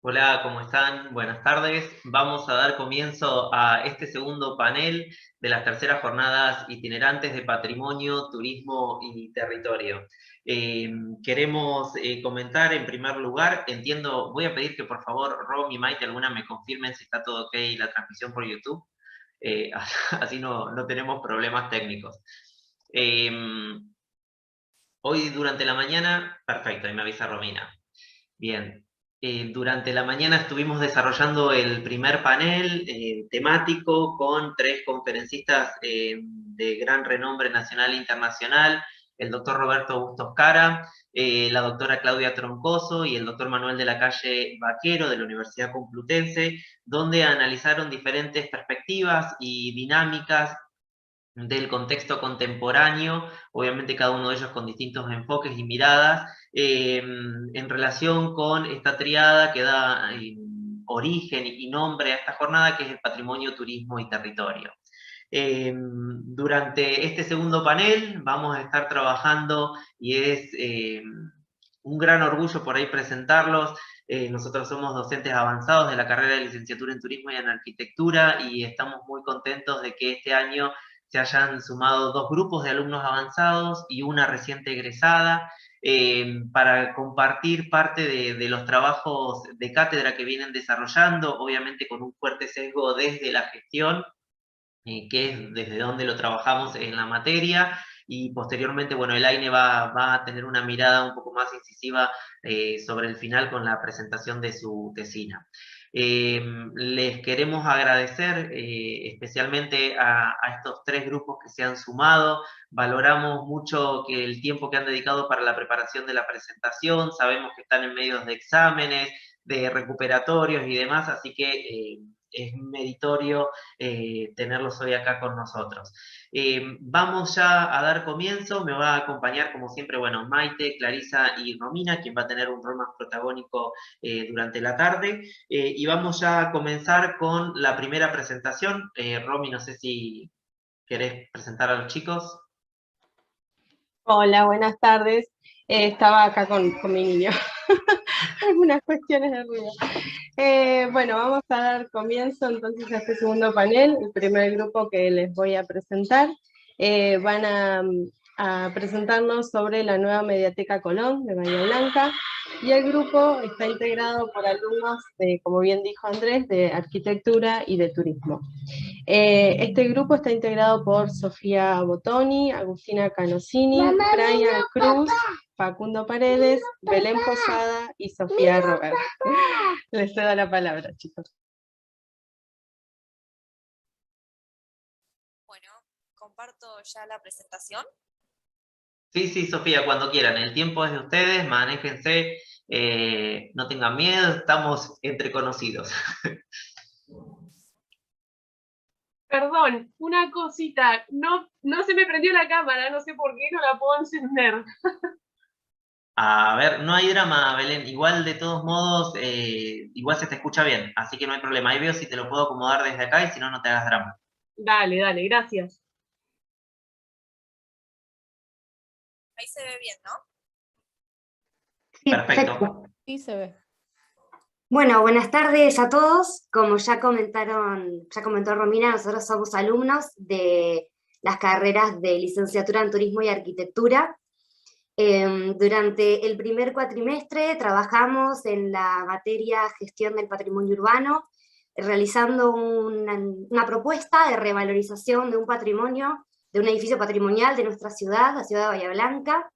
Hola, ¿cómo están? Buenas tardes. Vamos a dar comienzo a este segundo panel de las terceras jornadas itinerantes de patrimonio, turismo y territorio. Queremos comentar en primer lugar, voy a pedir que por favor Rom y Maite alguna me confirmen si está todo ok la transmisión por YouTube, eh, así no tenemos problemas técnicos. Eh, Hoy durante la mañana, perfecto, ahí me avisa Romina. Bien, durante la mañana estuvimos desarrollando el primer panel temático con tres conferencistas de gran renombre nacional e internacional, el doctor Roberto Bustos Cara, la doctora Claudia Troncoso y el doctor Manuel de la Calle Vaquero de la Universidad Complutense, donde analizaron diferentes perspectivas y dinámicas del contexto contemporáneo, obviamente cada uno de ellos con distintos enfoques y miradas, en relación con esta triada que da origen y nombre a esta jornada, que es el patrimonio, turismo y territorio. Durante este segundo panel vamos a estar trabajando y es un gran orgullo por ahí presentarlos. Nosotros somos docentes avanzados de la carrera de licenciatura en turismo y en arquitectura y estamos muy contentos de que este año se hayan sumado dos grupos de alumnos avanzados y una reciente egresada, para compartir parte de los trabajos de cátedra que vienen desarrollando, obviamente con un fuerte sesgo desde la gestión, que es desde donde lo trabajamos en la materia, y posteriormente, bueno, el AINE va a tener una mirada un poco más incisiva sobre el final con la presentación de su tesina. Les queremos agradecer especialmente a estos tres grupos que se han sumado. Valoramos mucho que el tiempo que han dedicado para la preparación de la presentación, sabemos que están en medios de exámenes, de recuperatorios y demás, así que es meritorio tenerlos hoy acá con nosotros. Vamos ya a dar comienzo, me va a acompañar como siempre, bueno, Maite, Clarisa y Romina, quien va a tener un rol más protagónico durante la tarde, y vamos ya a comenzar con la primera presentación. Romy, no sé si querés presentar a los chicos. Hola, buenas tardes. Estaba acá con mi niño. Algunas cuestiones de ruido. Bueno, vamos a dar comienzo entonces a este segundo panel. El primer grupo que les voy a presentar van a presentarnos sobre la nueva Mediateca Colón de Bahía Blanca, y el grupo está integrado por alumnos de, como bien dijo Andrés, de arquitectura y de turismo. Este grupo está integrado por Sofía Bottoni, Agustina Canosini, Brian Cruz, Facundo Paredes, Belén Posada y Sofía Robert. Les cedo la palabra, chicos. Bueno, comparto ya la presentación. Sí, Sofía, cuando quieran. El tiempo es de ustedes, manéjense, no tengan miedo, estamos entre conocidos. Perdón, una cosita, no se me prendió la cámara, no sé por qué, no la puedo encender. A ver, no hay drama, Belén. Igual, de todos modos, igual se te escucha bien, así que no hay problema. Ahí veo si te lo puedo acomodar desde acá y si no, no te hagas drama. Dale, gracias. Ahí se ve bien, ¿no? Sí, Perfecto. Sí, se ve. Bueno, buenas tardes a todos. Como ya comentó Romina, nosotros somos alumnos de las carreras de licenciatura en turismo y arquitectura. Durante el primer cuatrimestre trabajamos en la materia gestión del patrimonio urbano, realizando una propuesta de revalorización de un patrimonio, de un edificio patrimonial de nuestra ciudad, la ciudad de Bahía Blanca.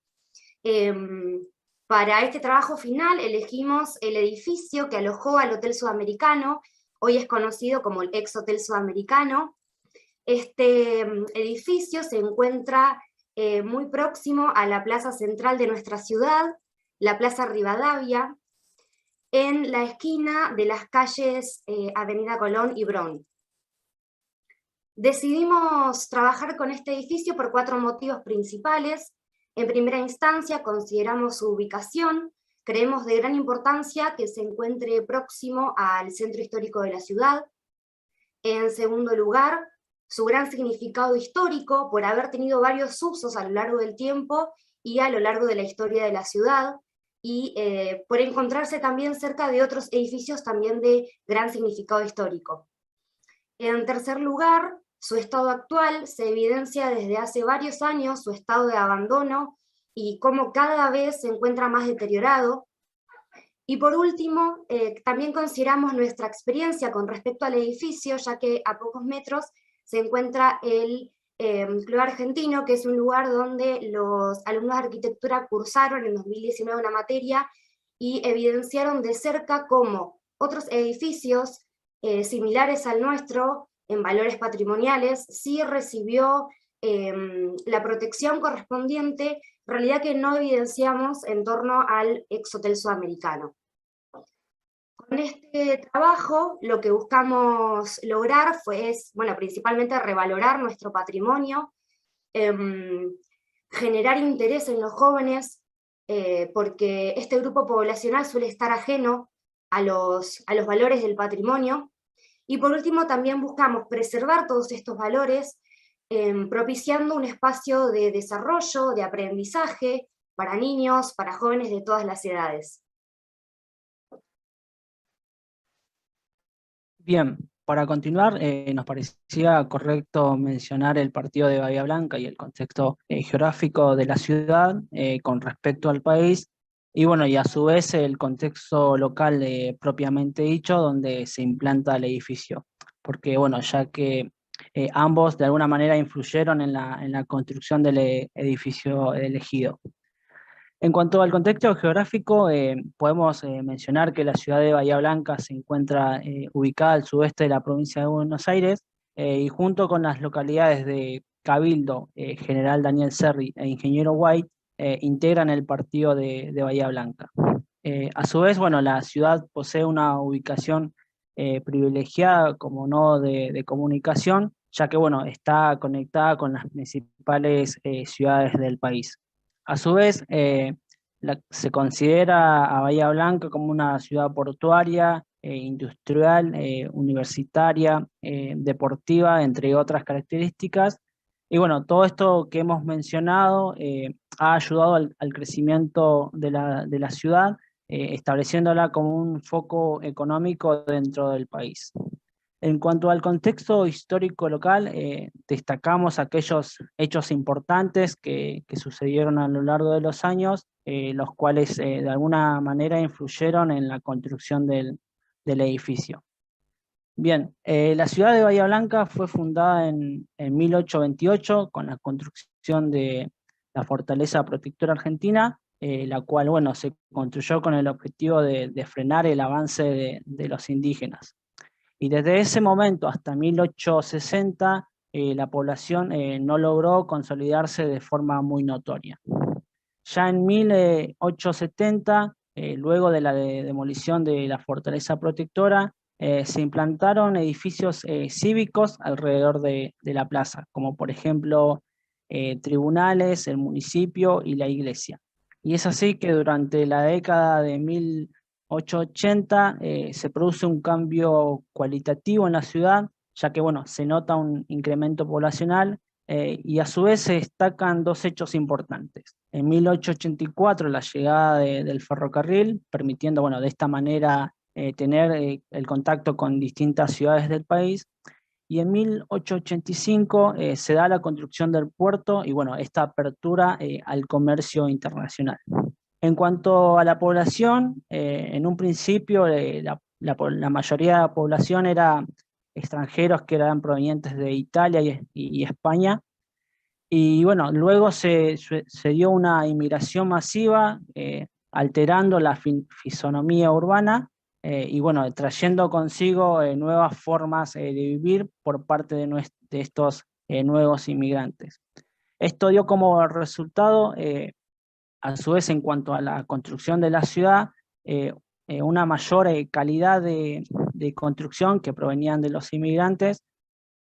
Para este trabajo final elegimos el edificio que alojó al Hotel Sudamericano, hoy es conocido como el ex Hotel Sudamericano. Este edificio se encuentra muy próximo a la plaza central de nuestra ciudad, la Plaza Rivadavia, en la esquina de las calles Avenida Colón y Bron. Decidimos trabajar con este edificio por 4 motivos principales. En primera instancia, consideramos su ubicación. Creemos de gran importancia que se encuentre próximo al centro histórico de la ciudad. En segundo lugar, su gran significado histórico por haber tenido varios usos a lo largo del tiempo y a lo largo de la historia de la ciudad. y por encontrarse también cerca de otros edificios también de gran significado histórico. En tercer lugar, su estado actual se evidencia desde hace varios años su estado de abandono y cómo cada vez se encuentra más deteriorado. Y por último, también consideramos nuestra experiencia con respecto al edificio, ya que a pocos metros se encuentra el Club Argentino, que es un lugar donde los alumnos de arquitectura cursaron en 2019 una materia y evidenciaron de cerca cómo otros edificios similares al nuestro, en valores patrimoniales, sí recibió la protección correspondiente, realidad que no evidenciamos en torno al ex hotel sudamericano. Con este trabajo lo que buscamos lograr bueno, principalmente revalorar nuestro patrimonio, generar interés en los jóvenes, porque este grupo poblacional suele estar ajeno a los valores del patrimonio, y por último también buscamos preservar todos estos valores, propiciando un espacio de desarrollo, de aprendizaje para niños, para jóvenes de todas las edades. Bien, para continuar, nos parecía correcto mencionar el partido de Bahía Blanca y el contexto geográfico de la ciudad con respecto al país, y bueno, y a su vez el contexto local propiamente dicho, donde se implanta el edificio, porque bueno, ya que ambos de alguna manera influyeron en la construcción del edificio elegido. En cuanto al contexto geográfico, podemos mencionar que la ciudad de Bahía Blanca se encuentra ubicada al sudeste de la provincia de Buenos Aires, y junto con las localidades de Cabildo, General Daniel Serri e Ingeniero White, integran el partido de Bahía Blanca. A su vez, bueno, la ciudad posee una ubicación privilegiada como nodo de comunicación, ya que bueno, está conectada con las principales ciudades del país. A su vez, se considera a Bahía Blanca como una ciudad portuaria, industrial, universitaria, deportiva, entre otras características. Y bueno, todo esto que hemos mencionado ha ayudado al crecimiento de la ciudad, estableciéndola como un foco económico dentro del país. En cuanto al contexto histórico local, destacamos aquellos hechos importantes que sucedieron a lo largo de los años, los cuales de alguna manera influyeron en la construcción del edificio. Bien, la ciudad de Bahía Blanca fue fundada en 1828 con la construcción de la Fortaleza Protectora Argentina, la cual bueno, se construyó con el objetivo de frenar el avance de los indígenas. Y desde ese momento hasta 1860, la población no logró consolidarse de forma muy notoria. Ya en 1870, luego de la demolición de la Fortaleza Protectora, se implantaron edificios cívicos alrededor de la plaza, como por ejemplo tribunales, el municipio y la iglesia. Y es así que durante la década de 1880 se produce un cambio cualitativo en la ciudad, ya que bueno, se nota un incremento poblacional y a su vez se destacan dos hechos importantes. En 1884 la llegada del ferrocarril, permitiendo bueno, de esta manera tener el contacto con distintas ciudades del país, y en 1885 se da la construcción del puerto y bueno, esta apertura al comercio internacional. En cuanto a la población, en un principio la mayoría de la población era extranjeros que eran provenientes de Italia y España, y bueno, luego se dio una inmigración masiva, alterando la fisonomía urbana, y bueno, trayendo consigo nuevas formas de vivir por parte de estos nuevos inmigrantes. Esto dio como resultado, a su vez en cuanto a la construcción de la ciudad, una mayor calidad de construcción que provenían de los inmigrantes,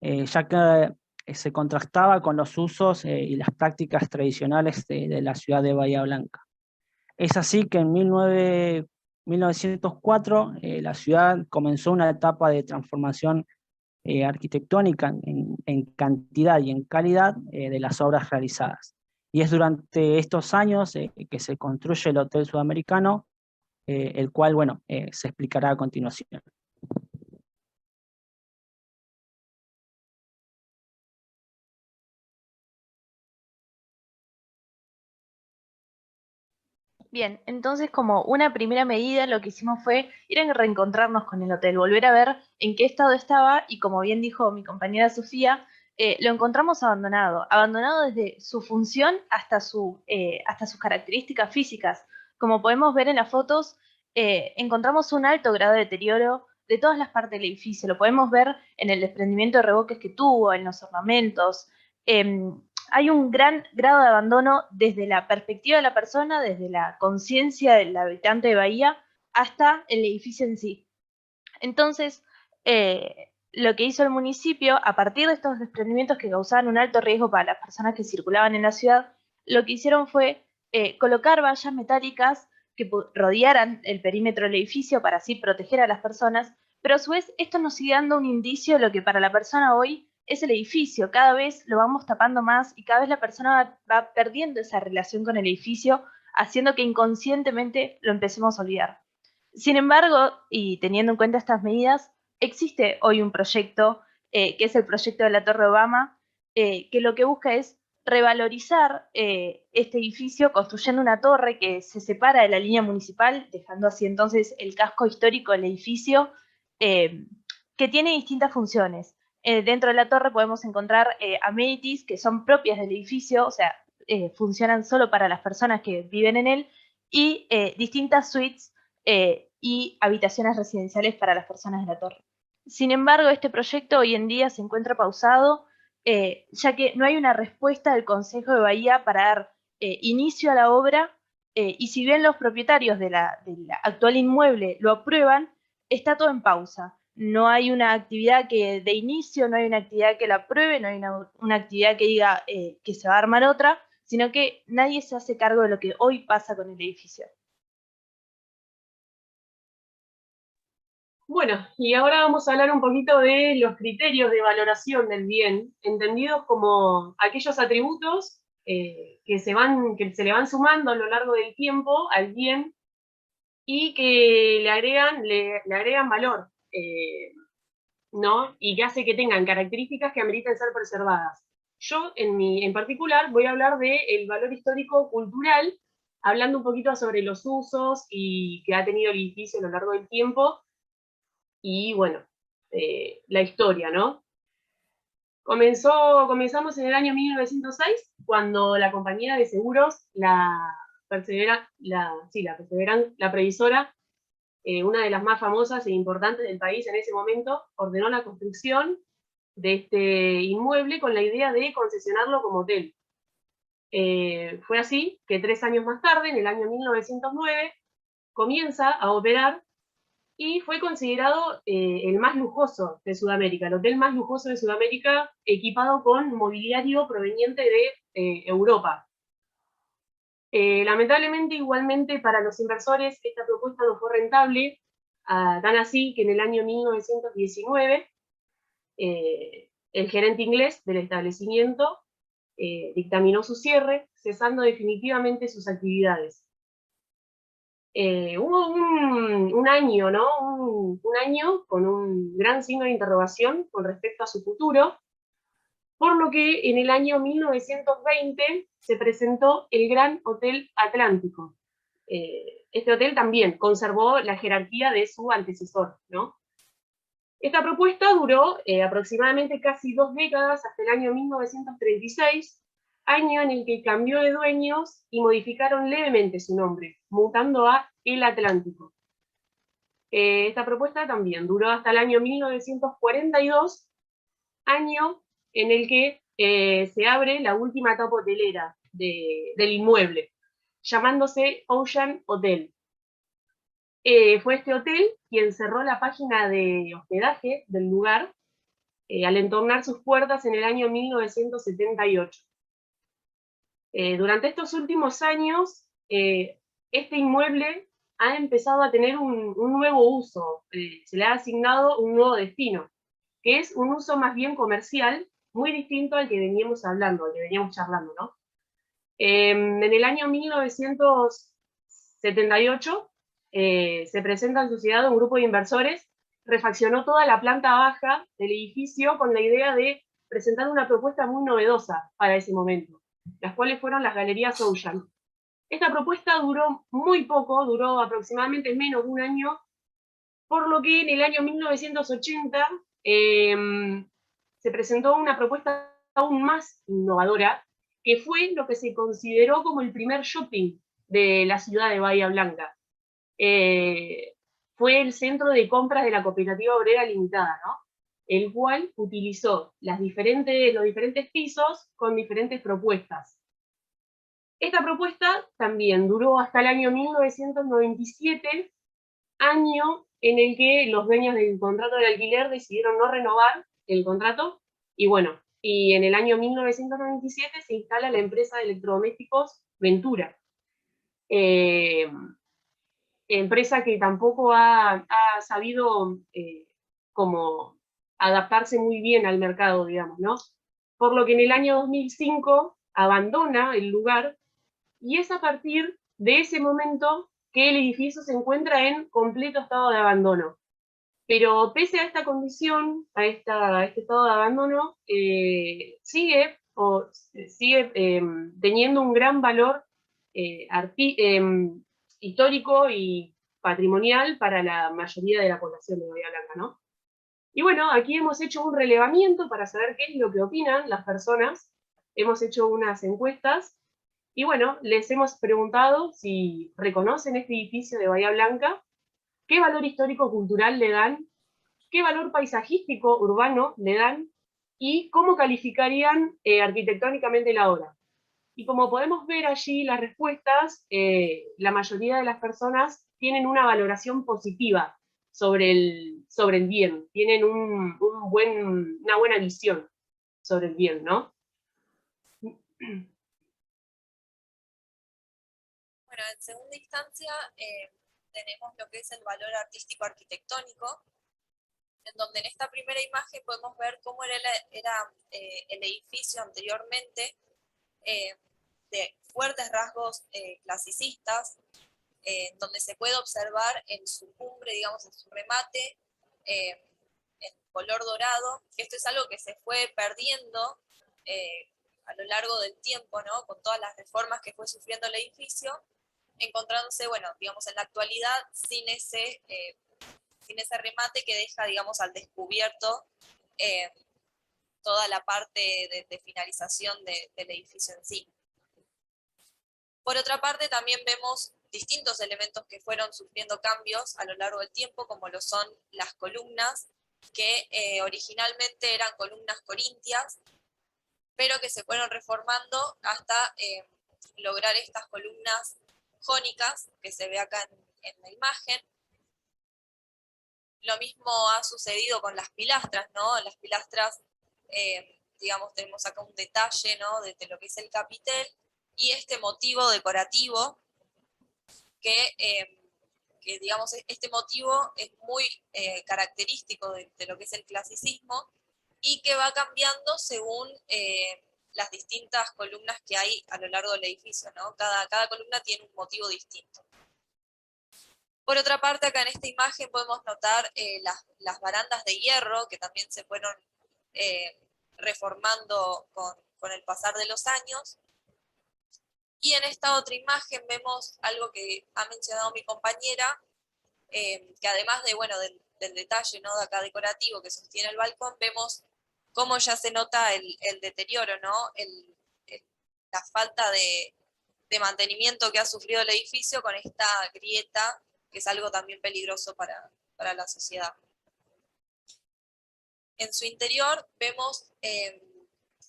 ya que se contrastaba con los usos y las prácticas tradicionales de la ciudad de Bahía Blanca. Es así que en 1904 la ciudad comenzó una etapa de transformación arquitectónica en cantidad y en calidad de las obras realizadas. Y es durante estos años que se construye el Hotel Sudamericano, el cual, bueno, se explicará a continuación. Bien, entonces como una primera medida lo que hicimos fue ir a reencontrarnos con el hotel, volver a ver en qué estado estaba y como bien dijo mi compañera Sofía, lo encontramos abandonado, abandonado desde su función hasta sus características físicas. Como podemos ver en las fotos, encontramos un alto grado de deterioro de todas las partes del edificio. Lo podemos ver en el desprendimiento de revoques que tuvo, en los ornamentos. Hay un gran grado de abandono desde la perspectiva de la persona, desde la conciencia del habitante de Bahía, hasta el edificio en sí. Entonces, lo que hizo el municipio, a partir de estos desprendimientos que causaban un alto riesgo para las personas que circulaban en la ciudad, lo que hicieron fue colocar vallas metálicas que rodearan el perímetro del edificio para así proteger a las personas, pero a su vez esto nos sigue dando un indicio de lo que para la persona hoy es el edificio. Cada vez lo vamos tapando más y cada vez la persona va perdiendo esa relación con el edificio, haciendo que inconscientemente lo empecemos a olvidar. Sin embargo, y teniendo en cuenta estas medidas, existe hoy un proyecto, que es el proyecto de la Torre Obama, que lo que busca es revalorizar este edificio construyendo una torre que se separa de la línea municipal, dejando así entonces el casco histórico del edificio, que tiene distintas funciones. Dentro de la torre podemos encontrar amenities que son propias del edificio, o sea, funcionan solo para las personas que viven en él, y distintas suites y habitaciones residenciales para las personas de la torre. Sin embargo, este proyecto hoy en día se encuentra pausado, ya que no hay una respuesta del Consejo de Bahía para dar inicio a la obra, y si bien los propietarios del actual inmueble lo aprueban, está todo en pausa. No hay una actividad que de inicio, no hay una actividad que la apruebe, no hay una actividad que diga que se va a armar otra, sino que nadie se hace cargo de lo que hoy pasa con el edificio. Bueno, y ahora vamos a hablar un poquito de los criterios de valoración del bien, entendidos como aquellos atributos que se le van sumando a lo largo del tiempo al bien y que le agregan valor, ¿no? Y que hace que tengan características que ameritan ser preservadas. Yo, en particular, voy a hablar del valor histórico-cultural, hablando un poquito sobre los usos y que ha tenido el edificio a lo largo del tiempo, y bueno, la historia, ¿no? Comenzamos en el año 1906, cuando la compañía de seguros, la Previsora, una de las más famosas e importantes del país en ese momento, ordenó la construcción de este inmueble con la idea de concesionarlo como hotel. Fue así que 3 años más tarde, en el año 1909, comienza a operar y fue considerado el más lujoso de Sudamérica, el hotel más lujoso de Sudamérica, equipado con mobiliario proveniente de Europa. Lamentablemente, igualmente, para los inversores, esta propuesta no fue rentable, tan así que en el año 1919, el gerente inglés del establecimiento dictaminó su cierre, cesando definitivamente sus actividades. Hubo un año, ¿no? Un año con un gran signo de interrogación con respecto a su futuro, por lo que en el año 1920 se presentó el Gran Hotel Atlántico. Este hotel también conservó la jerarquía de su antecesor, ¿no? Esta propuesta duró aproximadamente casi 2 décadas, hasta el año 1936, año en el que cambió de dueños y modificaron levemente su nombre, mutando a El Atlántico. Esta propuesta también duró hasta el año 1942, año en el que se abre la última etapa hotelera del inmueble, llamándose Ocean Hotel. Fue este hotel quien cerró la página de hospedaje del lugar al entornar sus puertas en el año 1978. Durante estos últimos años, este inmueble ha empezado a tener un nuevo uso, se le ha asignado un nuevo destino, que es un uso más bien comercial, muy distinto al que veníamos hablando, al que veníamos charlando, ¿no? En el año 1978 se presenta en sociedad un grupo de inversores, refaccionó toda la planta baja del edificio con la idea de presentar una propuesta muy novedosa para ese momento, las cuales fueron las Galerías Ocean. Esta propuesta duró muy poco, duró aproximadamente menos de un año, por lo que en el año 1980 se presentó una propuesta aún más innovadora, que fue lo que se consideró como el primer shopping de la ciudad de Bahía Blanca. Fue el centro de compras de la Cooperativa Obrera Limitada, ¿no? El cual utilizó los diferentes pisos con diferentes propuestas. Esta propuesta también duró hasta el año 1997, año en el que los dueños del contrato de alquiler decidieron no renovar el contrato, y bueno, y en el año 1997 se instala la empresa de electrodomésticos Ventura. Empresa que tampoco ha sabido como adaptarse muy bien al mercado, digamos, ¿no? Por lo que en el año 2005 abandona el lugar, y es a partir de ese momento que el edificio se encuentra en completo estado de abandono. Pero pese a esta condición, a este estado de abandono, sigue teniendo un gran valor histórico y patrimonial para la mayoría de la población de Bahía Blanca, ¿no? Y bueno, aquí hemos hecho un relevamiento para saber qué es lo que opinan las personas. Hemos hecho unas encuestas y bueno, les hemos preguntado si reconocen este edificio de Bahía Blanca, qué valor histórico-cultural le dan, qué valor paisajístico urbano le dan y cómo calificarían arquitectónicamente la obra. Y como podemos ver allí las respuestas, la mayoría de las personas tienen una valoración positiva sobre el bien, tienen una buena visión sobre el bien, ¿no? Bueno, en segunda instancia tenemos lo que es el valor artístico-arquitectónico, en donde en esta primera imagen podemos ver cómo era el edificio anteriormente, de fuertes rasgos clasicistas, donde se puede observar en su cumbre, digamos, en su remate, en color dorado, que esto es algo que se fue perdiendo a lo largo del tiempo, ¿no? Con todas las reformas que fue sufriendo el edificio, encontrándose, bueno, digamos, en la actualidad sin ese remate que deja, digamos, al descubierto toda la parte de finalización del edificio en sí. Por otra parte, también vemos distintos elementos que fueron sufriendo cambios a lo largo del tiempo, como lo son las columnas, que originalmente eran columnas corintias, pero que se fueron reformando hasta lograr estas columnas jónicas, que se ve acá en la imagen. Lo mismo ha sucedido con las pilastras, ¿no? Las pilastras, digamos, tenemos acá un detalle, ¿no? de lo que es el capitel, y este motivo decorativo, que digamos, este motivo es muy característico de lo que es el clasicismo, y que va cambiando según las distintas columnas que hay a lo largo del edificio, ¿no? Cada columna tiene un motivo distinto. Por otra parte, acá en esta imagen podemos notar las barandas de hierro, que también se fueron reformando con el pasar de los años. Y en esta otra imagen vemos algo que ha mencionado mi compañera, que además de, bueno, del detalle, ¿no? de acá decorativo que sostiene el balcón, vemos cómo ya se nota el deterioro, ¿no? La falta de mantenimiento que ha sufrido el edificio con esta grieta, que es algo también peligroso para la sociedad. En su interior vemos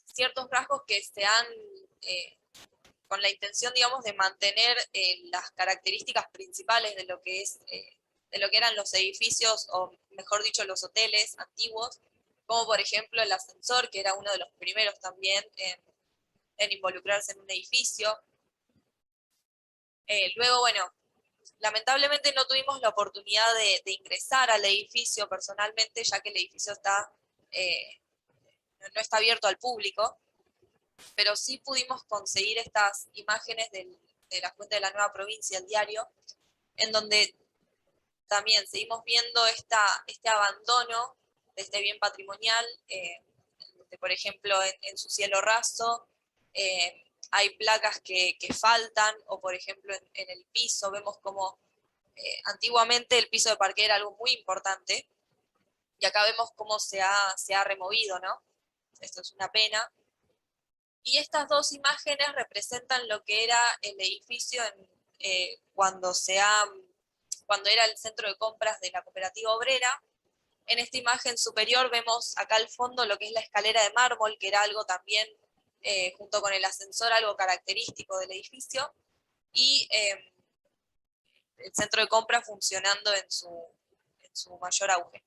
ciertos rasgos que se han, con la intención, digamos, de mantener las características principales de lo que es, de lo que eran los edificios, o mejor dicho, los hoteles antiguos, como por ejemplo el ascensor, que era uno de los primeros también en involucrarse en un edificio. Luego, bueno, lamentablemente no tuvimos la oportunidad de ingresar al edificio personalmente, ya que el edificio no está abierto al público, pero sí pudimos conseguir estas imágenes de la fuente de la Nueva Provincia, el diario, en donde también seguimos viendo este abandono de este bien patrimonial, por ejemplo, en su cielo raso, hay placas que faltan, o por ejemplo en el piso, vemos como antiguamente el piso de parqué era algo muy importante, y acá vemos cómo se ha removido, ¿no? Esto es una pena. Y estas dos imágenes representan lo que era el edificio cuando era el centro de compras de la cooperativa obrera. En esta imagen superior vemos acá al fondo lo que es la escalera de mármol, que era algo también, junto con el ascensor, algo característico del edificio, y el centro de compras funcionando en su mayor auge.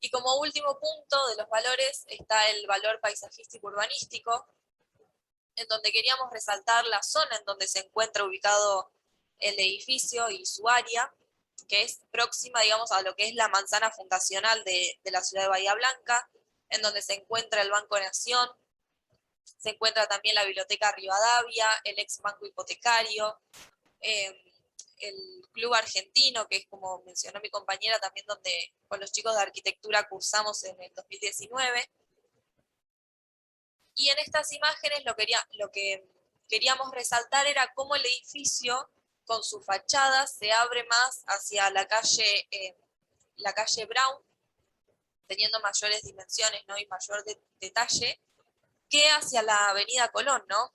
Y como último punto de los valores está el valor paisajístico urbanístico, en donde queríamos resaltar la zona en donde se encuentra ubicado el edificio y su área, que es próxima, digamos, a lo que es la manzana fundacional de la ciudad de Bahía Blanca, en donde se encuentra el Banco Nación, se encuentra también la Biblioteca Rivadavia, el ex Banco Hipotecario, el Club Argentino, que es, como mencionó mi compañera, también donde con los chicos de arquitectura cursamos en el 2019. Y en estas imágenes lo que queríamos resaltar era cómo el edificio, con su fachada, se abre más hacia la calle Brown, teniendo mayores dimensiones, ¿no? Y mayor detalle, que hacia la avenida Colón, ¿no?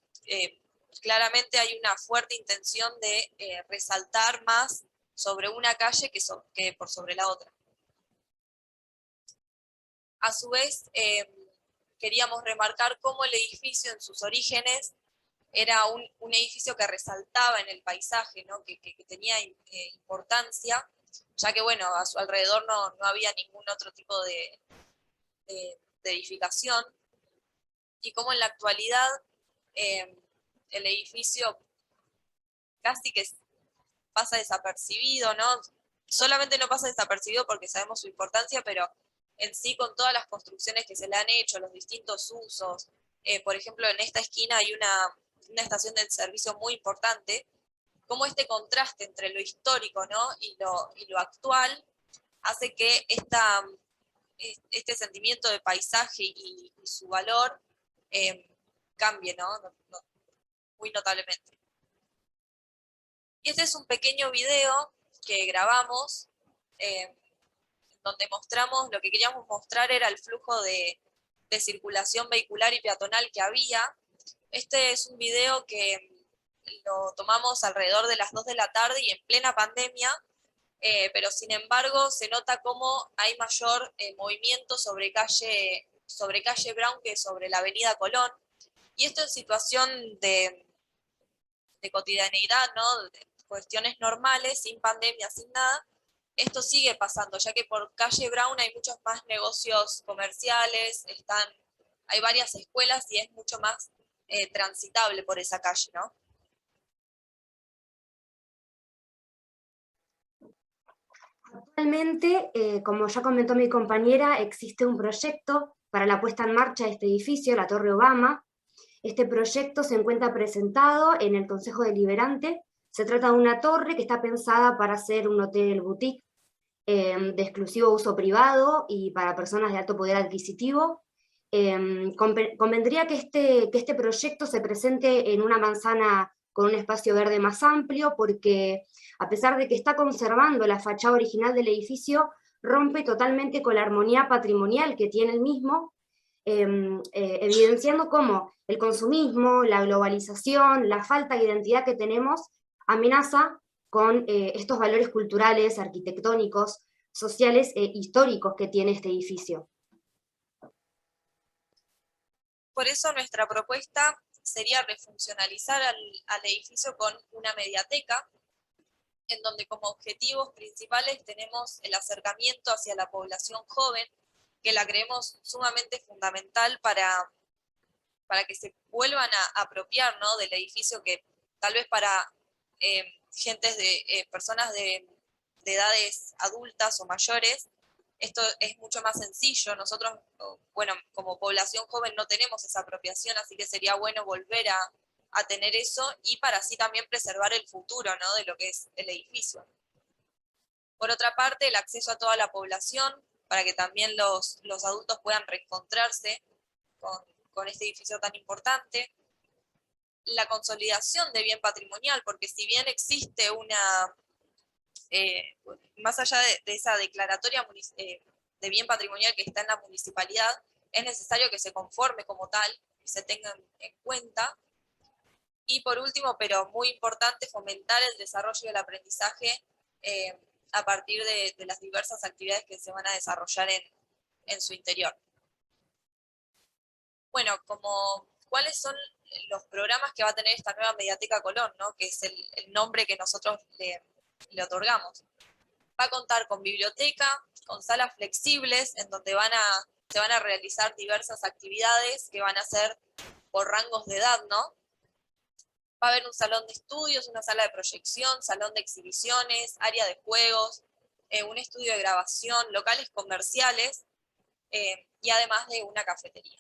Claramente hay una fuerte intención de resaltar más sobre una calle que por sobre la otra. A su vez, queríamos remarcar cómo el edificio en sus orígenes era un edificio que resaltaba en el paisaje, ¿no? que tenía importancia, ya que bueno, a su alrededor no había ningún otro tipo de edificación, y cómo en la actualidad el edificio casi que pasa desapercibido, ¿no? Solamente no pasa desapercibido porque sabemos su importancia, pero en sí, con todas las construcciones que se le han hecho, los distintos usos, por ejemplo, en esta esquina hay una estación de servicio muy importante, como este contraste entre lo histórico, ¿no? y lo actual hace que este sentimiento de paisaje y su valor cambie, ¿no? Muy notablemente. Y este es un pequeño video que grabamos, donde mostramos, lo que queríamos mostrar era el flujo de circulación vehicular y peatonal que había. Este es un video que lo tomamos alrededor de las 2 de la tarde y en plena pandemia, pero sin embargo se nota cómo hay mayor movimiento sobre calle Brown que sobre la avenida Colón, y esto en situación de cotidianeidad, ¿no? De cuestiones normales, sin pandemia, sin nada. Esto sigue pasando, ya que por calle Brown hay muchos más negocios comerciales, hay varias escuelas y es mucho más transitable por esa calle, ¿no? Actualmente, como ya comentó mi compañera, existe un proyecto para la puesta en marcha de este edificio, la Torre Obama. Este proyecto se encuentra presentado en el Consejo Deliberante. Se trata de una torre que está pensada para ser un hotel boutique de exclusivo uso privado y para personas de alto poder adquisitivo. Convendría que este proyecto se presente en una manzana con un espacio verde más amplio, porque a pesar de que está conservando la fachada original del edificio, rompe totalmente con la armonía patrimonial que tiene el mismo, evidenciando cómo el consumismo, la globalización, la falta de identidad que tenemos amenaza con estos valores culturales, arquitectónicos, sociales e históricos que tiene este edificio. Por eso nuestra propuesta sería refuncionalizar al edificio con una mediateca, en donde como objetivos principales tenemos el acercamiento hacia la población joven, que la creemos sumamente fundamental para que se vuelvan a apropiar, ¿no? Del edificio, que tal vez para personas de edades adultas o mayores esto es mucho más sencillo. Nosotros, bueno, como población joven no tenemos esa apropiación, así que sería bueno volver a tener eso y para así también preservar el futuro, ¿no?, de lo que es el edificio. Por otra parte, el acceso a toda la población, para que también los adultos puedan reencontrarse con este edificio tan importante. La consolidación de bien patrimonial, porque si bien existe una, más allá de esa declaratoria de bien patrimonial que está en la municipalidad, es necesario que se conforme como tal y se tenga en cuenta. Y por último, pero muy importante, fomentar el desarrollo y el aprendizaje a partir de las diversas actividades que se van a desarrollar en su interior. Bueno, ¿cuáles son los programas que va a tener esta nueva Mediateca Colón, ¿no?, que es el nombre que nosotros le otorgamos? Va a contar con biblioteca, con salas flexibles, en donde se van a realizar diversas actividades que van a ser por rangos de edad, ¿no? Va a haber un salón de estudios, una sala de proyección, salón de exhibiciones, área de juegos, un estudio de grabación, locales comerciales y además de una cafetería.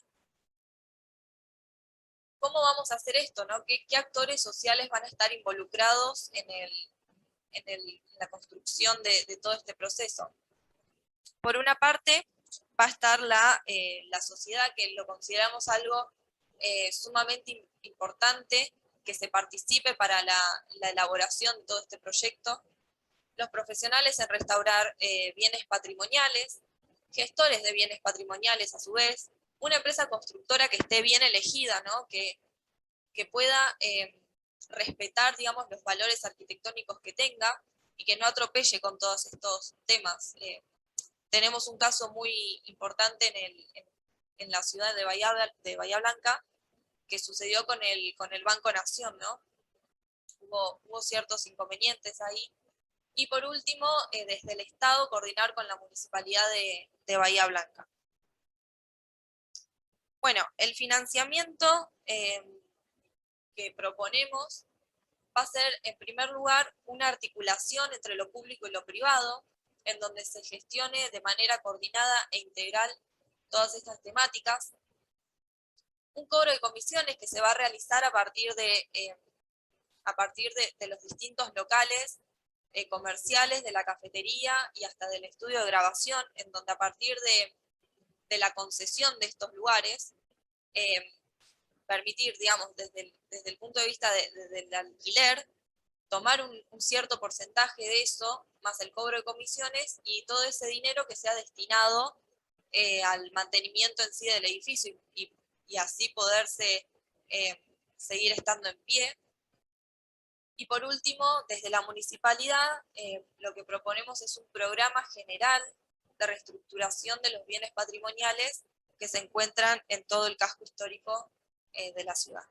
¿Cómo vamos a hacer esto, no? ¿Qué actores sociales van a estar involucrados en la construcción de todo este proceso? Por una parte, va a estar la sociedad, que lo consideramos algo sumamente importante, que se participe para la elaboración de todo este proyecto. Los profesionales en restaurar bienes patrimoniales, gestores de bienes patrimoniales a su vez, una empresa constructora que esté bien elegida, ¿no?, que pueda respetar, digamos, los valores arquitectónicos que tenga y que no atropelle con todos estos temas. Tenemos un caso muy importante en la ciudad de Bahía Blanca, que sucedió con el Banco Nación, ¿no? Hubo ciertos inconvenientes ahí. Y por último, desde el Estado, coordinar con la Municipalidad de Bahía Blanca. Bueno, el financiamiento que proponemos va a ser, en primer lugar, una articulación entre lo público y lo privado, en donde se gestione de manera coordinada e integral todas estas temáticas. Un cobro de comisiones que se va a realizar a partir de los distintos locales comerciales, de la cafetería y hasta del estudio de grabación, en donde a partir de la concesión de estos lugares, permitir, digamos, desde el punto de vista del alquiler, tomar un cierto porcentaje de eso, más el cobro de comisiones, y todo ese dinero que sea destinado al mantenimiento en sí del edificio, y así poderse seguir estando en pie. Y por último, desde la municipalidad, lo que proponemos es un programa general de reestructuración de los bienes patrimoniales que se encuentran en todo el casco histórico de la ciudad.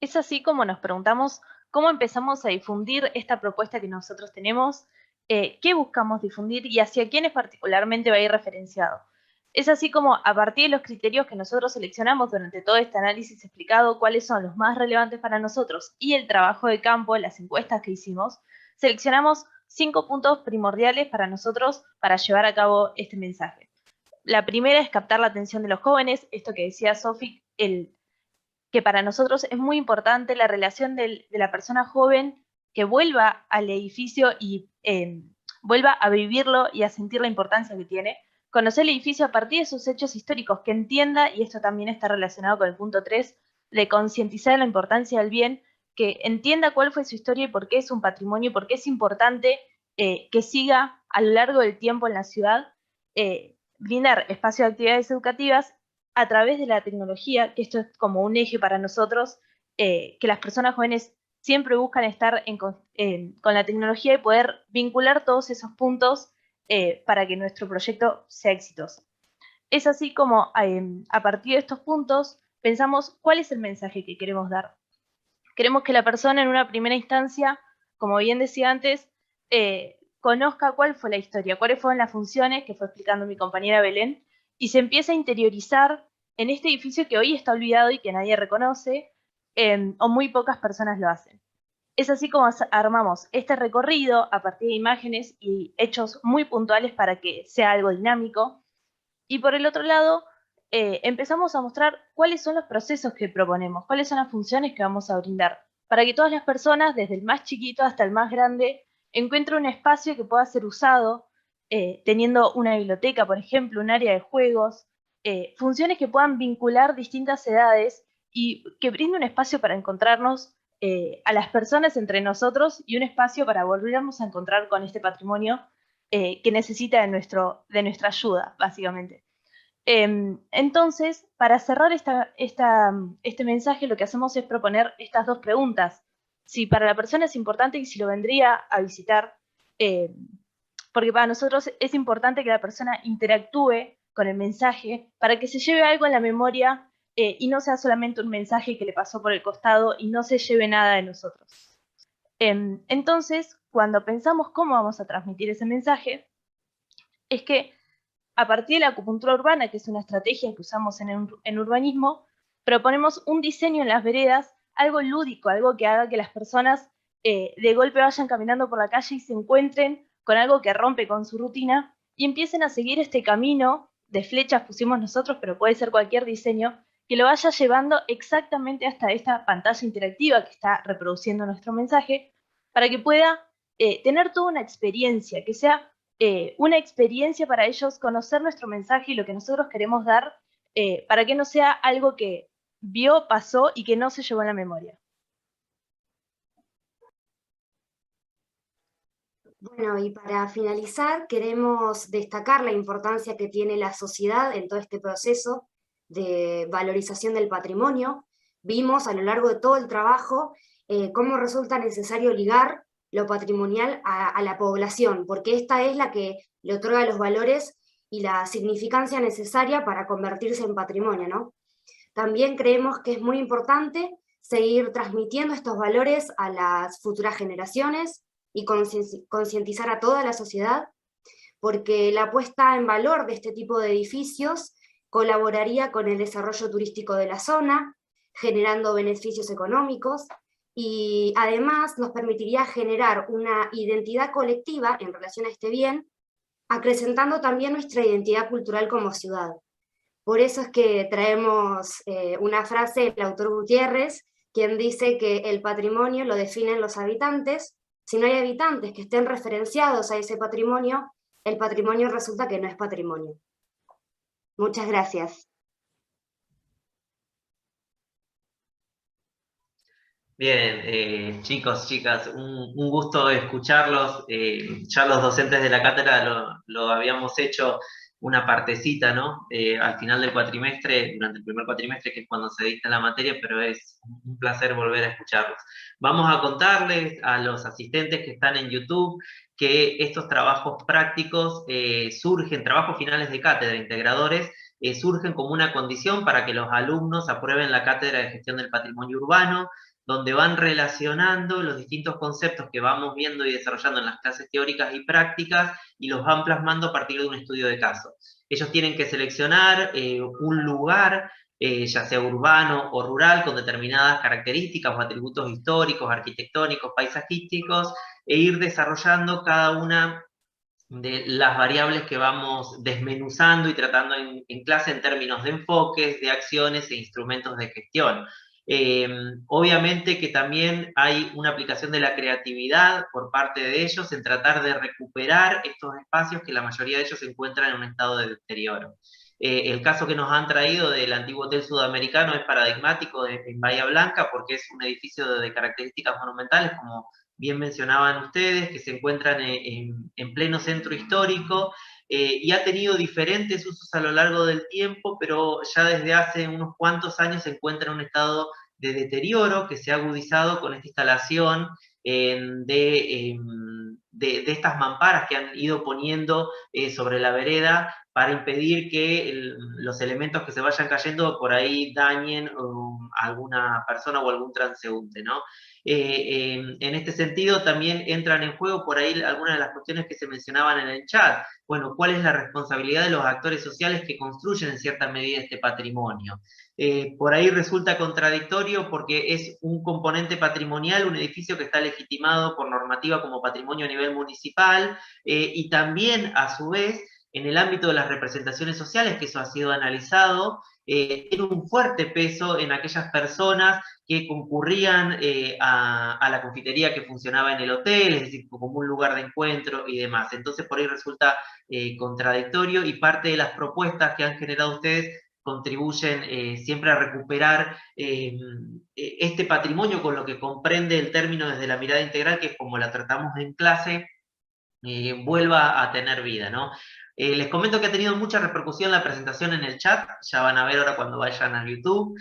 Es así como nos preguntamos cómo empezamos a difundir esta propuesta que nosotros tenemos, qué buscamos difundir y hacia quiénes particularmente va a ir referenciado. Es así como, a partir de los criterios que nosotros seleccionamos durante todo este análisis explicado, cuáles son los más relevantes para nosotros, y el trabajo de campo, las encuestas que hicimos, seleccionamos 5 puntos primordiales para nosotros para llevar a cabo este mensaje. La primera es captar la atención de los jóvenes, esto que decía Sofi, que para nosotros es muy importante la relación de la persona joven que vuelva al edificio y vuelva a vivirlo y a sentir la importancia que tiene. Conocer el edificio a partir de sus hechos históricos, que entienda, y esto también está relacionado con el punto 3, de concientizar la importancia del bien, que entienda cuál fue su historia y por qué es un patrimonio y por qué es importante que siga a lo largo del tiempo en la ciudad, brindar espacio de actividades educativas a través de la tecnología, que esto es como un eje para nosotros, que las personas jóvenes siempre buscan estar con la tecnología y poder vincular todos esos puntos para que nuestro proyecto sea exitoso. Es así como a partir de estos puntos pensamos cuál es el mensaje que queremos dar. Queremos que la persona en una primera instancia, como bien decía antes, conozca cuál fue la historia, cuáles fueron las funciones que fue explicando mi compañera Belén, y se empieza a interiorizar en este edificio que hoy está olvidado y que nadie reconoce, o muy pocas personas lo hacen. Es así como armamos este recorrido a partir de imágenes y hechos muy puntuales para que sea algo dinámico. Y por el otro lado, empezamos a mostrar cuáles son los procesos que proponemos, cuáles son las funciones que vamos a brindar, para que todas las personas, desde el más chiquito hasta el más grande, encuentren un espacio que pueda ser usado, teniendo una biblioteca, por ejemplo, un área de juegos, funciones que puedan vincular distintas edades y que brinde un espacio para encontrarnos a las personas entre nosotros y un espacio para volvernos a encontrar con este patrimonio que necesita de nuestra ayuda, básicamente. Entonces, para cerrar este mensaje, lo que hacemos es proponer estas dos preguntas. Si para la persona es importante y si lo vendría a visitar, porque para nosotros es importante que la persona interactúe con el mensaje para que se lleve algo en la memoria y no sea solamente un mensaje que le pasó por el costado y no se lleve nada de nosotros. Entonces, cuando pensamos cómo vamos a transmitir ese mensaje, es que a partir de la acupuntura urbana, que es una estrategia que usamos en urbanismo, proponemos un diseño en las veredas, algo lúdico, algo que haga que las personas de golpe vayan caminando por la calle y se encuentren con algo que rompe con su rutina y empiecen a seguir este camino de flechas, pusimos nosotros, pero puede ser cualquier diseño, que lo vaya llevando exactamente hasta esta pantalla interactiva que está reproduciendo nuestro mensaje, para que pueda tener toda una experiencia, que sea una experiencia para ellos conocer nuestro mensaje y lo que nosotros queremos dar, para que no sea algo que vio, pasó y que no se llevó en la memoria. Bueno, y para finalizar, queremos destacar la importancia que tiene la sociedad en todo este proceso de valorización del patrimonio. Vimos a lo largo de todo el trabajo cómo resulta necesario ligar lo patrimonial a la población, porque esta es la que le otorga los valores y la significancia necesaria para convertirse en patrimonio, ¿no? También creemos que es muy importante seguir transmitiendo estos valores a las futuras generaciones y concientizar a toda la sociedad, porque la puesta en valor de este tipo de edificios colaboraría con el desarrollo turístico de la zona, generando beneficios económicos, y además nos permitiría generar una identidad colectiva en relación a este bien, acrecentando también nuestra identidad cultural como ciudad. Por eso es que traemos una frase del autor Gutiérrez, quien dice que el patrimonio lo definen los habitantes. Si no hay habitantes que estén referenciados a ese patrimonio, el patrimonio resulta que no es patrimonio. Muchas gracias. Bien, chicos, chicas, un gusto escucharlos. Ya los docentes de la cátedra lo habíamos hecho una partecita, ¿no? Al final del cuatrimestre, durante el primer cuatrimestre, que es cuando se dicta la materia, pero es un placer volver a escucharlos. Vamos a contarles a los asistentes que están en YouTube que estos trabajos prácticos surgen, trabajos finales de cátedra, integradores, surgen como una condición para que los alumnos aprueben la cátedra de gestión del patrimonio urbano, donde van relacionando los distintos conceptos que vamos viendo y desarrollando en las clases teóricas y prácticas y los van plasmando a partir de un estudio de caso. Ellos tienen que seleccionar un lugar, ya sea urbano o rural, con determinadas características o atributos históricos, arquitectónicos, paisajísticos, e ir desarrollando cada una de las variables que vamos desmenuzando y tratando en clase en términos de enfoques, de acciones e instrumentos de gestión. Obviamente que también hay una aplicación de la creatividad por parte de ellos en tratar de recuperar estos espacios que la mayoría de ellos se encuentran en un estado de deterioro. El caso que nos han traído del antiguo hotel sudamericano es paradigmático en Bahía Blanca porque es un edificio de características monumentales, como bien mencionaban ustedes, que se encuentran en pleno centro histórico, y ha tenido diferentes usos a lo largo del tiempo, pero ya desde hace unos cuantos años se encuentra en un estado de deterioro que se ha agudizado con esta instalación de estas mamparas que han ido poniendo sobre la vereda para impedir que los elementos que se vayan cayendo por ahí dañen a alguna persona o algún transeúnte, ¿no? En este sentido también entran en juego por ahí algunas de las cuestiones que se mencionaban en el chat. Bueno, ¿cuál es la responsabilidad de los actores sociales que construyen en cierta medida este patrimonio? Por ahí resulta contradictorio porque es un componente patrimonial, un edificio que está legitimado por normativa como patrimonio a nivel municipal, y también a su vez en el ámbito de las representaciones sociales, que eso ha sido analizado, tiene un fuerte peso en aquellas personas que concurrían a la confitería que funcionaba en el hotel, es decir, como un lugar de encuentro y demás. Entonces por ahí resulta contradictorio, y parte de las propuestas que han generado ustedes contribuyen siempre a recuperar este patrimonio con lo que comprende el término desde la mirada integral, que es como la tratamos en clase, vuelva a tener vida, ¿no? Les comento que ha tenido mucha repercusión la presentación en el chat, ya van a ver ahora cuando vayan a YouTube.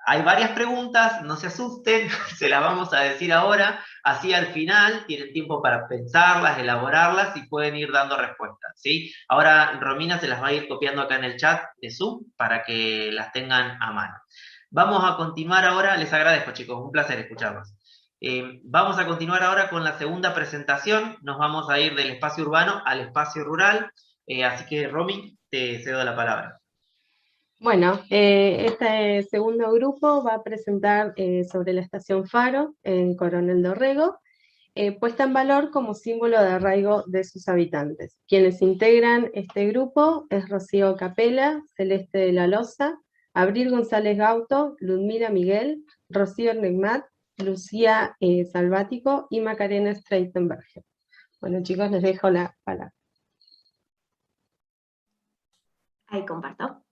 Hay varias preguntas, no se asusten, se las vamos a decir ahora, así al final tienen tiempo para pensarlas, elaborarlas y pueden ir dando respuestas, ¿sí? Ahora Romina se las va a ir copiando acá en el chat de Zoom para que las tengan a mano. Vamos a continuar ahora, les agradezco chicos, un placer escucharlos. Vamos a continuar ahora con la segunda presentación, nos vamos a ir del espacio urbano al espacio rural, así que Romy, te cedo la palabra. Bueno, este segundo grupo va a presentar sobre la estación Faro en Coronel Dorrego, puesta en valor como símbolo de arraigo de sus habitantes. Quienes integran este grupo es Rocío Capela, Celeste de la Loza, Abril González Gauto, Ludmila Miguel, Rocío Negmat, Lucía Salvático y Macarena Streitenberger. Bueno chicos, les dejo la palabra. Ahí comparto.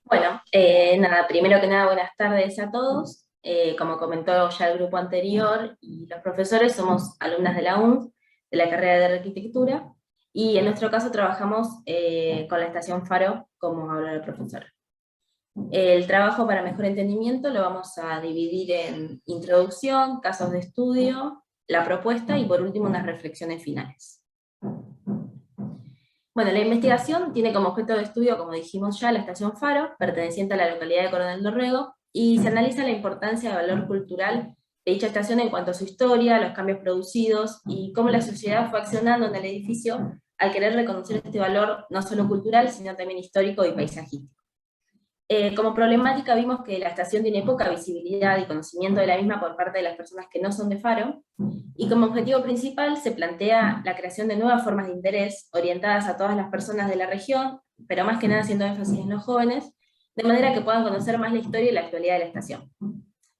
Bueno, nada, primero que nada, buenas tardes a todos. Como comentó ya el grupo anterior y los profesores, somos alumnas de la UNS, de la carrera de Arquitectura, y en nuestro caso trabajamos con la estación Faro, como habló el profesor. El trabajo para mejor entendimiento lo vamos a dividir en introducción, casos de estudio, la propuesta y por último unas reflexiones finales. Bueno, la investigación tiene como objeto de estudio, como dijimos ya, la estación Faro, perteneciente a la localidad de Coronel Dorrego, y se analiza la importancia de valor cultural de dicha estación en cuanto a su historia, los cambios producidos y cómo la sociedad fue accionando en el edificio al querer reconocer este valor no solo cultural, sino también histórico y paisajístico. Como problemática vimos que la estación tiene poca visibilidad y conocimiento de la misma por parte de las personas que no son de Faro, y como objetivo principal se plantea la creación de nuevas formas de interés orientadas a todas las personas de la región, pero más que nada haciendo énfasis en los jóvenes, de manera que puedan conocer más la historia y la actualidad de la estación.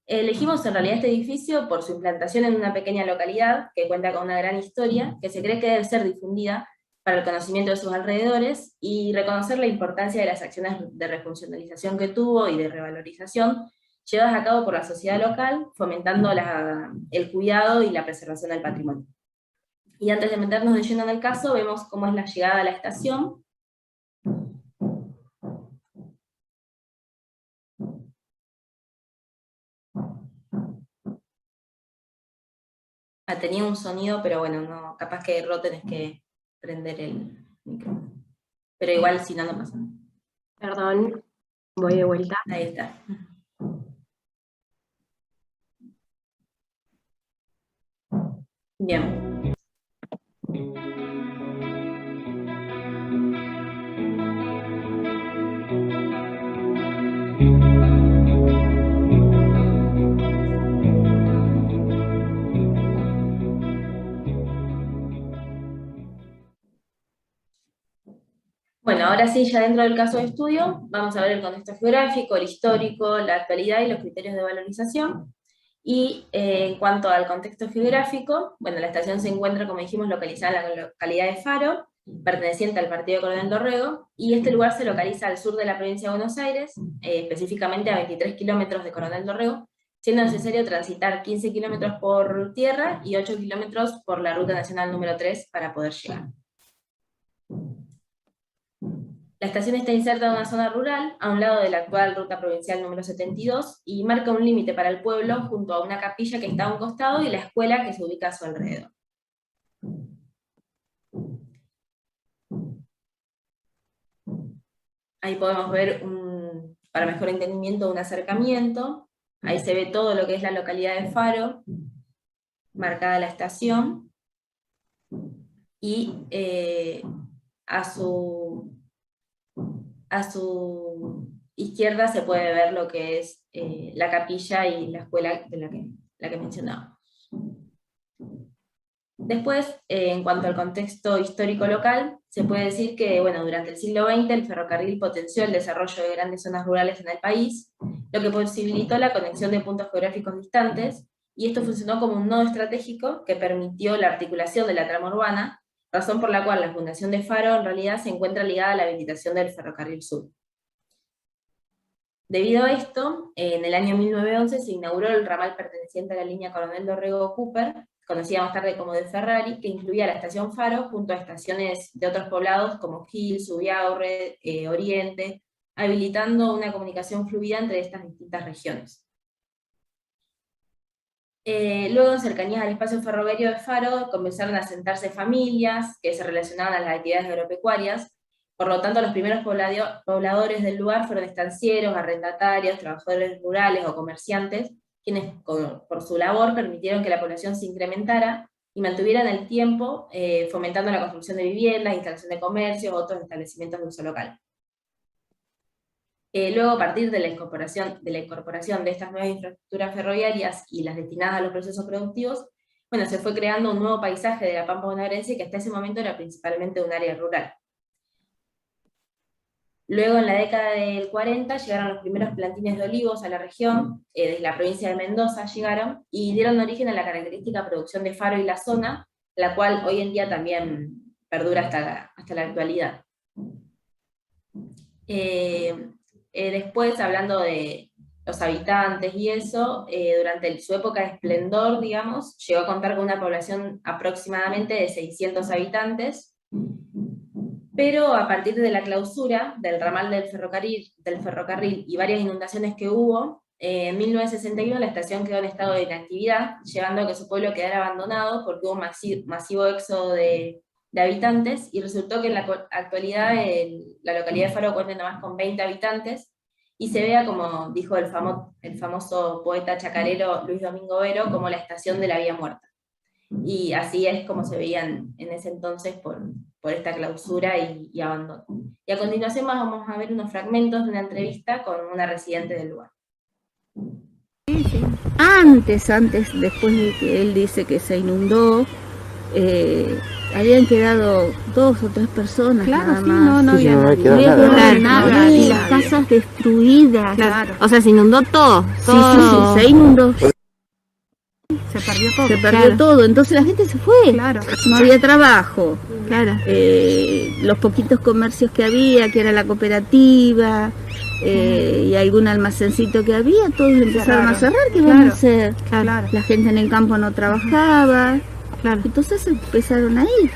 Elegimos en realidad este edificio por su implantación en una pequeña localidad que cuenta con una gran historia, que se cree que debe ser difundida para el conocimiento de sus alrededores, y reconocer la importancia de las acciones de refuncionalización que tuvo y de revalorización llevadas a cabo por la sociedad local, fomentando el cuidado y la preservación del patrimonio. Y antes de meternos de lleno en el caso, vemos cómo es la llegada a la estación. Tenía un sonido, pero bueno, no, capaz que Ro tenés que prender el micrófono. Pero igual si no, no pasa nada. Perdón, voy de vuelta. Ahí está. Bien. Bueno, ahora sí, ya dentro del caso de estudio, vamos a ver el contexto geográfico, el histórico, la actualidad y los criterios de valorización. Y en cuanto al contexto geográfico, bueno, la estación se encuentra, como dijimos, localizada en la localidad de Faro, perteneciente al partido de Coronel Dorrego, y este lugar se localiza al sur de la provincia de Buenos Aires, específicamente a 23 kilómetros de Coronel Dorrego, siendo necesario transitar 15 kilómetros por tierra y 8 kilómetros por la ruta nacional número 3 para poder llegar. La estación está inserta en una zona rural, a un lado de la actual ruta provincial número 72, y marca un límite para el pueblo junto a una capilla que está a un costado y la escuela que se ubica a su alrededor. Ahí podemos ver, para mejor entendimiento, un acercamiento. Ahí se ve todo lo que es la localidad de Faro, marcada la estación, y a su izquierda se puede ver lo que es la capilla y la escuela de la que mencionaba. Después, en cuanto al contexto histórico local, se puede decir que durante el siglo XX el ferrocarril potenció el desarrollo de grandes zonas rurales en el país, lo que posibilitó la conexión de puntos geográficos distantes, y esto funcionó como un nodo estratégico que permitió la articulación de la trama urbana, razón por la cual la fundación de Faro en realidad se encuentra ligada a la habilitación del ferrocarril sur. Debido a esto, en el año 1911 se inauguró el ramal perteneciente a la línea Coronel Dorrego Cooper, conocida más tarde como de Ferrari, que incluía la estación Faro junto a estaciones de otros poblados como Gil, Subiaurre, Oriente, habilitando una comunicación fluida entre estas distintas regiones. Luego, en cercanías al espacio ferroviario de Faro, comenzaron a asentarse familias que se relacionaban a las actividades agropecuarias. Por lo tanto, los primeros pobladores del lugar fueron estancieros, arrendatarios, trabajadores rurales o comerciantes, quienes por su labor permitieron que la población se incrementara y mantuviera en el tiempo, fomentando la construcción de viviendas, instalación de comercios, otros establecimientos de uso local. Luego, a partir de la incorporación de estas nuevas infraestructuras ferroviarias y las destinadas a los procesos productivos, se fue creando un nuevo paisaje de la Pampa bonaerense que hasta ese momento era principalmente un área rural. Luego, en la década del 40, llegaron los primeros plantines de olivos a la región, desde la provincia de Mendoza llegaron, y dieron origen a la característica producción de Faro y la zona, la cual hoy en día también perdura hasta la actualidad. Después, hablando de los habitantes y eso, durante su época de esplendor, digamos, llegó a contar con una población aproximadamente de 600 habitantes, pero a partir de la clausura del ramal del ferrocarril y varias inundaciones que hubo, en 1961 la estación quedó en estado de inactividad, llevando a que su pueblo quedara abandonado porque hubo un masivo éxodo de habitantes, y resultó que en la actualidad la localidad de Faro cuenta nada más con 20 habitantes, y se vea, como dijo el famoso poeta chacarero Luis Domingo Vero, como la estación de la vía muerta. Y así es como se veían en ese entonces por esta clausura y abandono. Y a continuación vamos a ver unos fragmentos de una entrevista con una residente del lugar. Antes, después de que él dice que se inundó, habían quedado 2 o 3 personas, claro, nada más. No había nada. Y las casas destruidas. Claro. O sea, se inundó todo. Sí, se inundó. Se perdió todo. Entonces la gente se fue. Claro. No había trabajo. Claro. Los poquitos comercios que había, que era la cooperativa, y algún almacencito que había, todos empezaron a cerrar. ¿Qué van a hacer? Claro. La gente en el campo no trabajaba. Claro. Entonces empezaron a ir.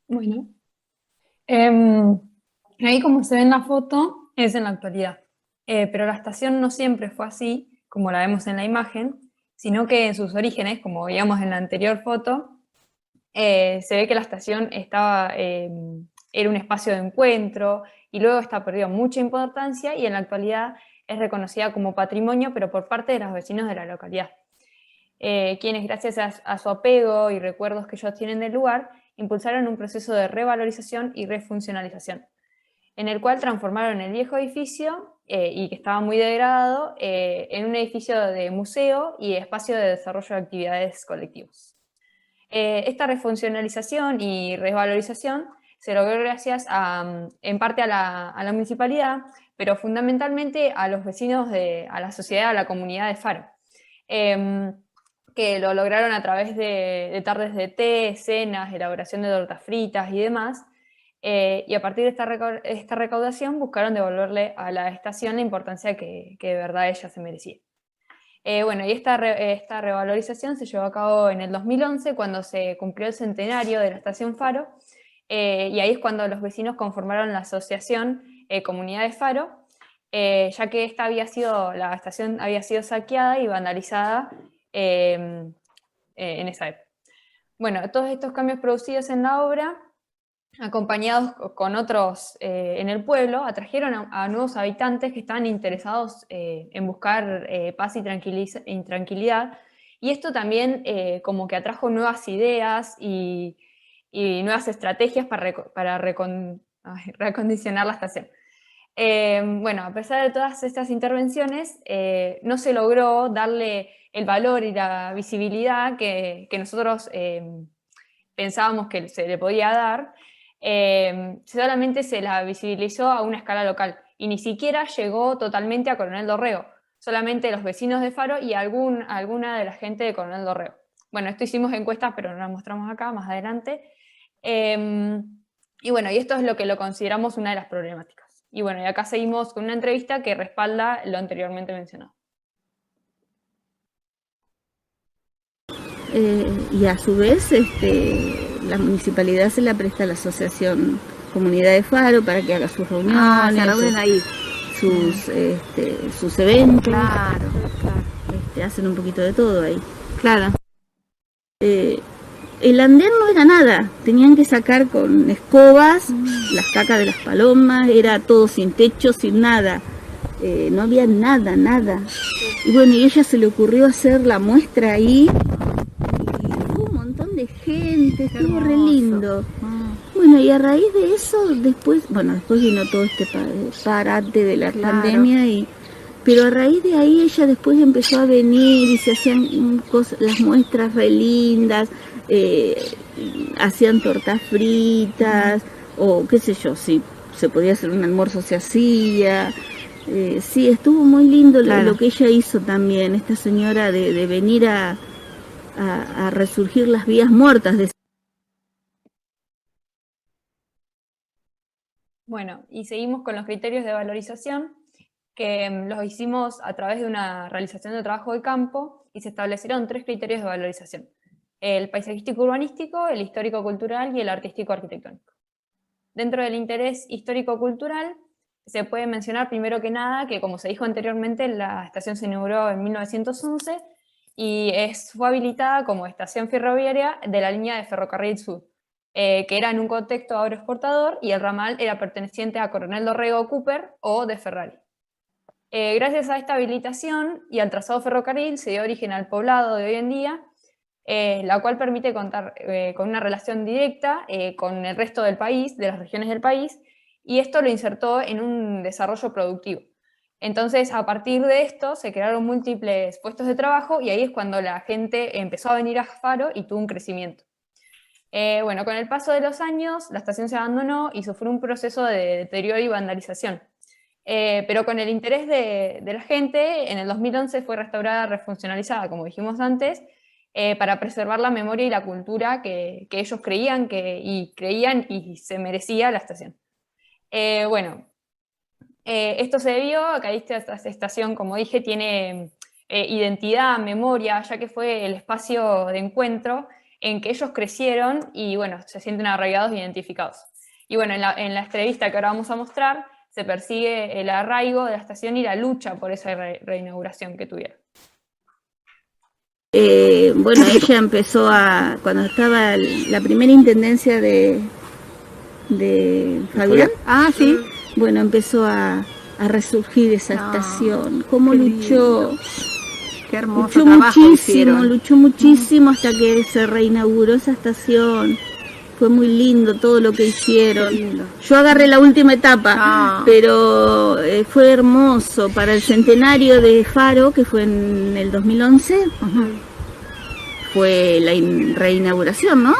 Bueno, ahí como se ve en la foto es en la actualidad, pero la estación no siempre fue así, como la vemos en la imagen, sino que en sus orígenes, como veíamos en la anterior foto, se ve que la estación era un espacio de encuentro, y luego esta perdió mucha importancia y en la actualidad es reconocida como patrimonio, pero por parte de los vecinos de la localidad, quienes gracias a su apego y recuerdos que ellos tienen del lugar, impulsaron un proceso de revalorización y refuncionalización, en el cual transformaron el viejo edificio, y que estaba muy degradado, en un edificio de museo y espacio de desarrollo de actividades colectivos. Esta refuncionalización y revalorización se logró gracias en parte a la municipalidad, pero fundamentalmente a los vecinos, a la sociedad, a la comunidad de Faro, que lo lograron a través de tardes de té, cenas, elaboración de tortas fritas y demás, y a partir de esta recaudación buscaron devolverle a la estación la importancia que de verdad ella se merecía. Bueno, y esta revalorización se llevó a cabo en el 2011, cuando se cumplió el centenario de la estación Faro, y ahí es cuando los vecinos conformaron la asociación Comunidad de Faro, ya que la estación había sido saqueada y vandalizada en esa época. Bueno, todos estos cambios producidos en la obra, acompañados con otros en el pueblo, atrajeron a nuevos habitantes que estaban interesados en buscar paz y tranquilidad, y esto también como que atrajo nuevas ideas y nuevas estrategias para reacondicionar la estación. Bueno, a pesar de todas estas intervenciones, no se logró darle el valor y la visibilidad que nosotros pensábamos que se le podía dar. Solamente se la visibilizó a una escala local y ni siquiera llegó totalmente a Coronel Dorrego, solamente los vecinos de Faro y alguna de la gente de Coronel Dorrego. Bueno, esto hicimos encuestas, pero no las mostramos acá, más adelante. Y bueno, y esto es lo que lo consideramos una de las problemáticas. Y bueno, y acá seguimos con una entrevista que respalda lo anteriormente mencionado. Y a su vez, la municipalidad se la presta a la asociación Comunidad de Faro para que haga sus reuniones, se reúnen ahí. Sus eventos. Claro. Hacen un poquito de todo ahí. Claro. El andén no era nada, tenían que sacar con escobas las cacas de las palomas, era todo sin techo, sin nada. No había nada. Y bueno, y a ella se le ocurrió hacer la muestra ahí, y hubo un montón de gente, estuvo re lindo. Bueno, y a raíz de eso, después vino todo este parate de la pandemia, pero a raíz de ahí ella después empezó a venir y se hacían las muestras re lindas, hacían tortas fritas, o qué sé yo, si se podía hacer un almuerzo se hacía. Sí, estuvo muy lindo lo que ella hizo también, esta señora de venir a resurgir las vías muertas. Bueno, y seguimos con los criterios de valorización, que los hicimos a través de una realización de trabajo de campo, y se establecieron 3 criterios de valorización: el paisajístico urbanístico, el histórico-cultural y el artístico-arquitectónico. Dentro del interés histórico-cultural, se puede mencionar primero que nada que, como se dijo anteriormente, la estación se inauguró en 1911 y fue habilitada como estación ferroviaria de la línea de Ferrocarril Sur, que era en un contexto agroexportador, y el ramal era perteneciente a Coronel Dorrego Cooper o de Ferrari. Gracias a esta habilitación y al trazado ferrocarril se dio origen al poblado de hoy en día, la cual permite contar con una relación directa con el resto del país, de las regiones del país, y esto lo insertó en un desarrollo productivo. Entonces, a partir de esto se crearon múltiples puestos de trabajo, y ahí es cuando la gente empezó a venir a Faro y tuvo un crecimiento. Bueno, con el paso de los años, la estación se abandonó y sufrió un proceso de deterioro y vandalización. Pero con el interés de la gente, en el 2011 fue restaurada, refuncionalizada, como dijimos antes, para preservar la memoria y la cultura que ellos creían y se merecía la estación. Bueno, esto se debió a que esta estación, como dije, tiene identidad, memoria, ya que fue el espacio de encuentro en que ellos crecieron y bueno, se sienten arraigados e identificados. Y bueno, en la entrevista que ahora vamos a mostrar, se persigue el arraigo de la estación y la lucha por esa reinauguración que tuvieron. Bueno, ella empezó cuando estaba la primera intendencia de Fabián. Sí. Bueno, empezó a resurgir esa estación. Cómo luchó. Qué hermoso trabajo luchó muchísimo hasta que se reinauguró esa estación. Fue muy lindo todo lo que hicieron. Yo agarré la última etapa, pero fue hermoso. Para el centenario de Faro, que fue en el 2011, fue la reinauguración, ¿no?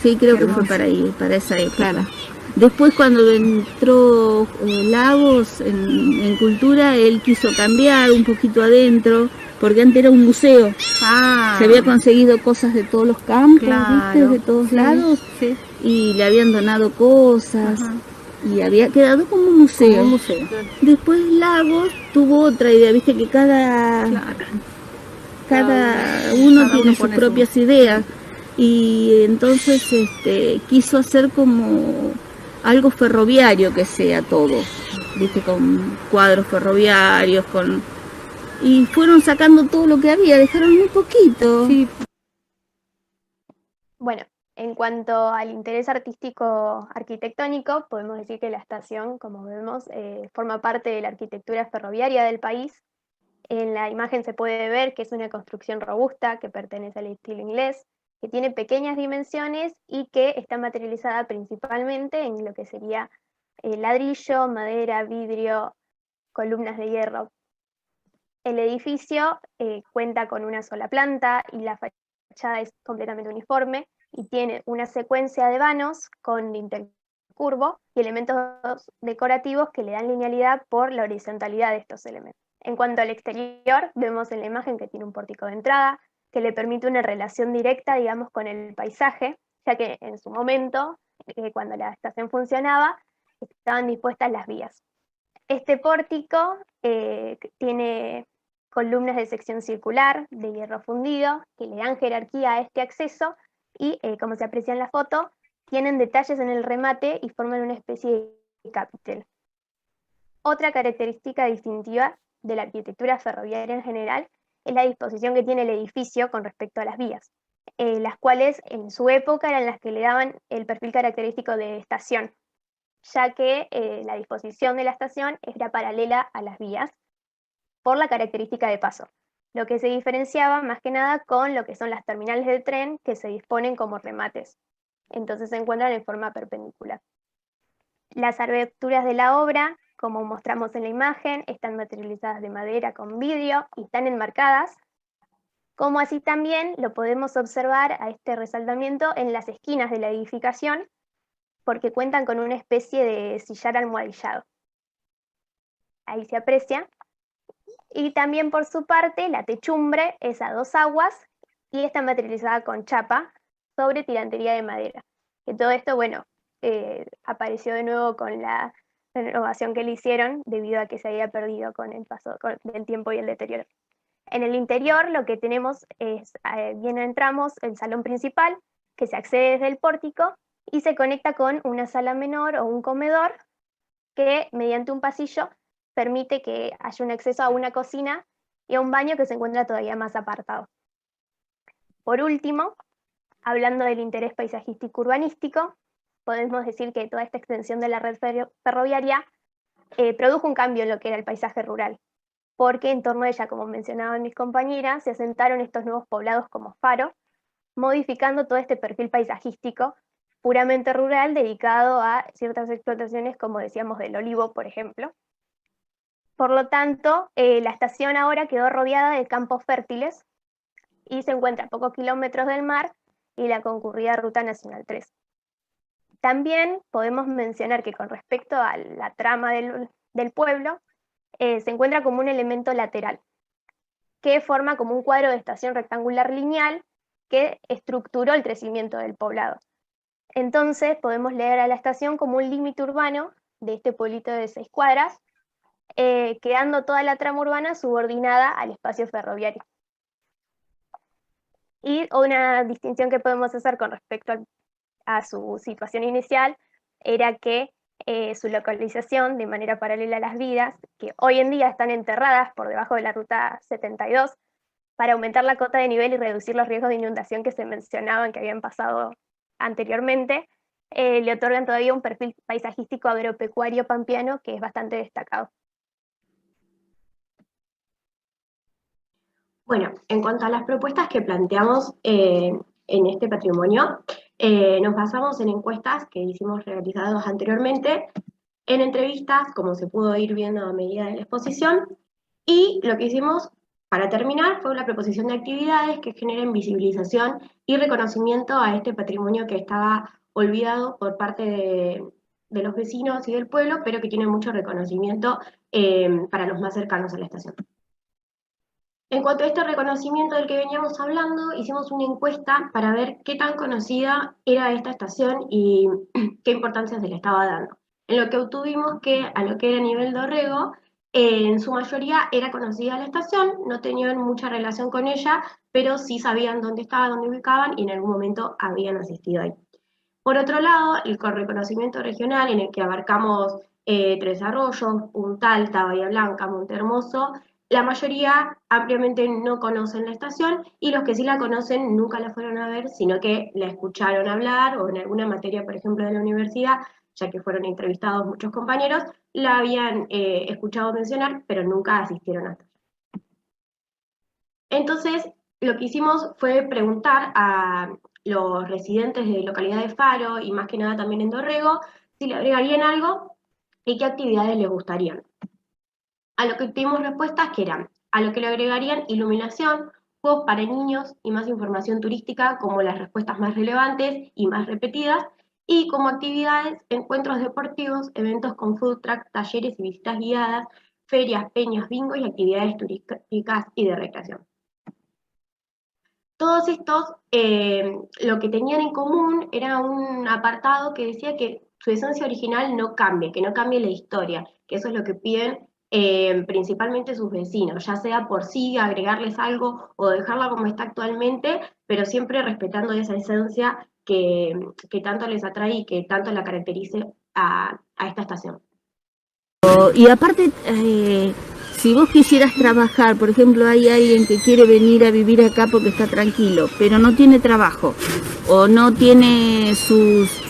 Sí, creo que fue para esa época. Claro. Después, cuando entró Lagos en Cultura, él quiso cambiar un poquito adentro, porque antes era un museo. Se había conseguido cosas de todos los campos, ¿viste? De todos lados, y le habían donado cosas. y había quedado como un museo. Después Lagos tuvo otra idea, viste que cada uno tiene sus propias ideas, y entonces quiso hacer como algo ferroviario que sea todo, viste, con cuadros ferroviarios, y fueron sacando todo lo que había, dejaron muy poquito. Sí. Bueno, en cuanto al interés artístico arquitectónico, podemos decir que la estación, como vemos, forma parte de la arquitectura ferroviaria del país. En la imagen se puede ver que es una construcción robusta que pertenece al estilo inglés, que tiene pequeñas dimensiones y que está materializada principalmente en lo que sería ladrillo, madera, vidrio, columnas de hierro. El edificio cuenta con una sola planta y la fachada es completamente uniforme y tiene una secuencia de vanos con dintel curvo y elementos decorativos que le dan linealidad por la horizontalidad de estos elementos. En cuanto al exterior, vemos en la imagen que tiene un pórtico de entrada, que le permite una relación directa, digamos, con el paisaje, ya que en su momento, cuando la estación funcionaba, estaban dispuestas las vías. Este pórtico tiene columnas de sección circular, de hierro fundido, que le dan jerarquía a este acceso y, como se aprecia en la foto, tienen detalles en el remate y forman una especie de capitel. Otra característica distintiva de la arquitectura ferroviaria en general es la disposición que tiene el edificio con respecto a las vías, las cuales en su época eran las que le daban el perfil característico de estación, ya que la disposición de la estación era paralela a las vías por la característica de paso, lo que se diferenciaba más que nada con lo que son las terminales de tren que se disponen como remates, entonces se encuentran en forma perpendicular. Las aberturas de la obra, como mostramos en la imagen, están materializadas de madera con vidrio y están enmarcadas, como así también lo podemos observar a este resaltamiento en las esquinas de la edificación, porque cuentan con una especie de sillar almohadillado. Ahí se aprecia. Y también por su parte, la techumbre es a dos aguas y está materializada con chapa sobre tirantería de madera. Que todo esto, bueno, apareció de nuevo con la renovación que le hicieron debido a que se había perdido con el paso del tiempo y el deterioro. En el interior lo que tenemos es, bien entramos, el salón principal, que se accede desde el pórtico y se conecta con una sala menor o un comedor que mediante un pasillo permite que haya un acceso a una cocina y a un baño que se encuentra todavía más apartado. Por último, hablando del interés paisajístico urbanístico, podemos decir que toda esta extensión de la red ferroviaria produjo un cambio en lo que era el paisaje rural, porque en torno a ella, como mencionaban mis compañeras, se asentaron estos nuevos poblados como Faro, modificando todo este perfil paisajístico puramente rural dedicado a ciertas explotaciones, como decíamos, del olivo, por ejemplo. Por lo tanto, la estación ahora quedó rodeada de campos fértiles y se encuentra a pocos kilómetros del mar y la concurrida Ruta Nacional 3. También podemos mencionar que con respecto a la trama del pueblo, se encuentra como un elemento lateral, que forma como un cuadro de estación rectangular lineal que estructuró el crecimiento del poblado. Entonces podemos leer a la estación como un límite urbano de este pueblito de 6 cuadras, quedando toda la trama urbana subordinada al espacio ferroviario. Y una distinción que podemos hacer con respecto a su situación inicial era que su localización de manera paralela a las vías, que hoy en día están enterradas por debajo de la ruta 72, para aumentar la cota de nivel y reducir los riesgos de inundación que se mencionaban que habían pasado anteriormente, le otorgan todavía un perfil paisajístico agropecuario pampeano que es bastante destacado. Bueno, en cuanto a las propuestas que planteamos en este patrimonio, nos basamos en encuestas que hicimos realizadas anteriormente, en entrevistas, como se pudo ir viendo a medida de la exposición, y lo que hicimos para terminar fue una proposición de actividades que generen visibilización y reconocimiento a este patrimonio que estaba olvidado por parte de los vecinos y del pueblo, pero que tiene mucho reconocimiento para los más cercanos a la estación. En cuanto a este reconocimiento del que veníamos hablando, hicimos una encuesta para ver qué tan conocida era esta estación y qué importancia se le estaba dando. en lo que obtuvimos que a lo que era nivel Dorrego, en su mayoría era conocida la estación, no tenían mucha relación con ella, pero sí sabían dónde estaba, dónde ubicaban y en algún momento habían asistido ahí. Por otro lado, el reconocimiento regional en el que abarcamos Tres Arroyos, Punta Alta, Bahía Blanca, Montehermoso, la mayoría ampliamente no conocen la estación y los que sí la conocen nunca la fueron a ver, sino que la escucharon hablar o en alguna materia, por ejemplo, de la universidad, ya que fueron entrevistados muchos compañeros, la habían escuchado mencionar, pero nunca asistieron hasta allá. Entonces, lo que hicimos fue preguntar a los residentes de localidad de Faro y más que nada también en Dorrego si le agregarían algo y qué actividades les gustarían. A lo que tuvimos respuestas que eran, a lo que le agregarían iluminación, juegos para niños y más información turística como las respuestas más relevantes y más repetidas, y como actividades, encuentros deportivos, eventos con food truck, talleres y visitas guiadas, ferias, peñas, bingo y actividades turísticas y de recreación. Todos estos, lo que tenían en común era un apartado que decía que su esencia original no cambie, que no cambie la historia, que eso es lo que piden principalmente sus vecinos, ya sea por sí agregarles algo o dejarla como está actualmente, pero siempre respetando esa esencia que tanto les atrae y que tanto la caracterice a esta estación. Y aparte, si vos quisieras trabajar, por ejemplo, hay alguien que quiere venir a vivir acá porque está tranquilo, pero no tiene trabajo o no tiene sus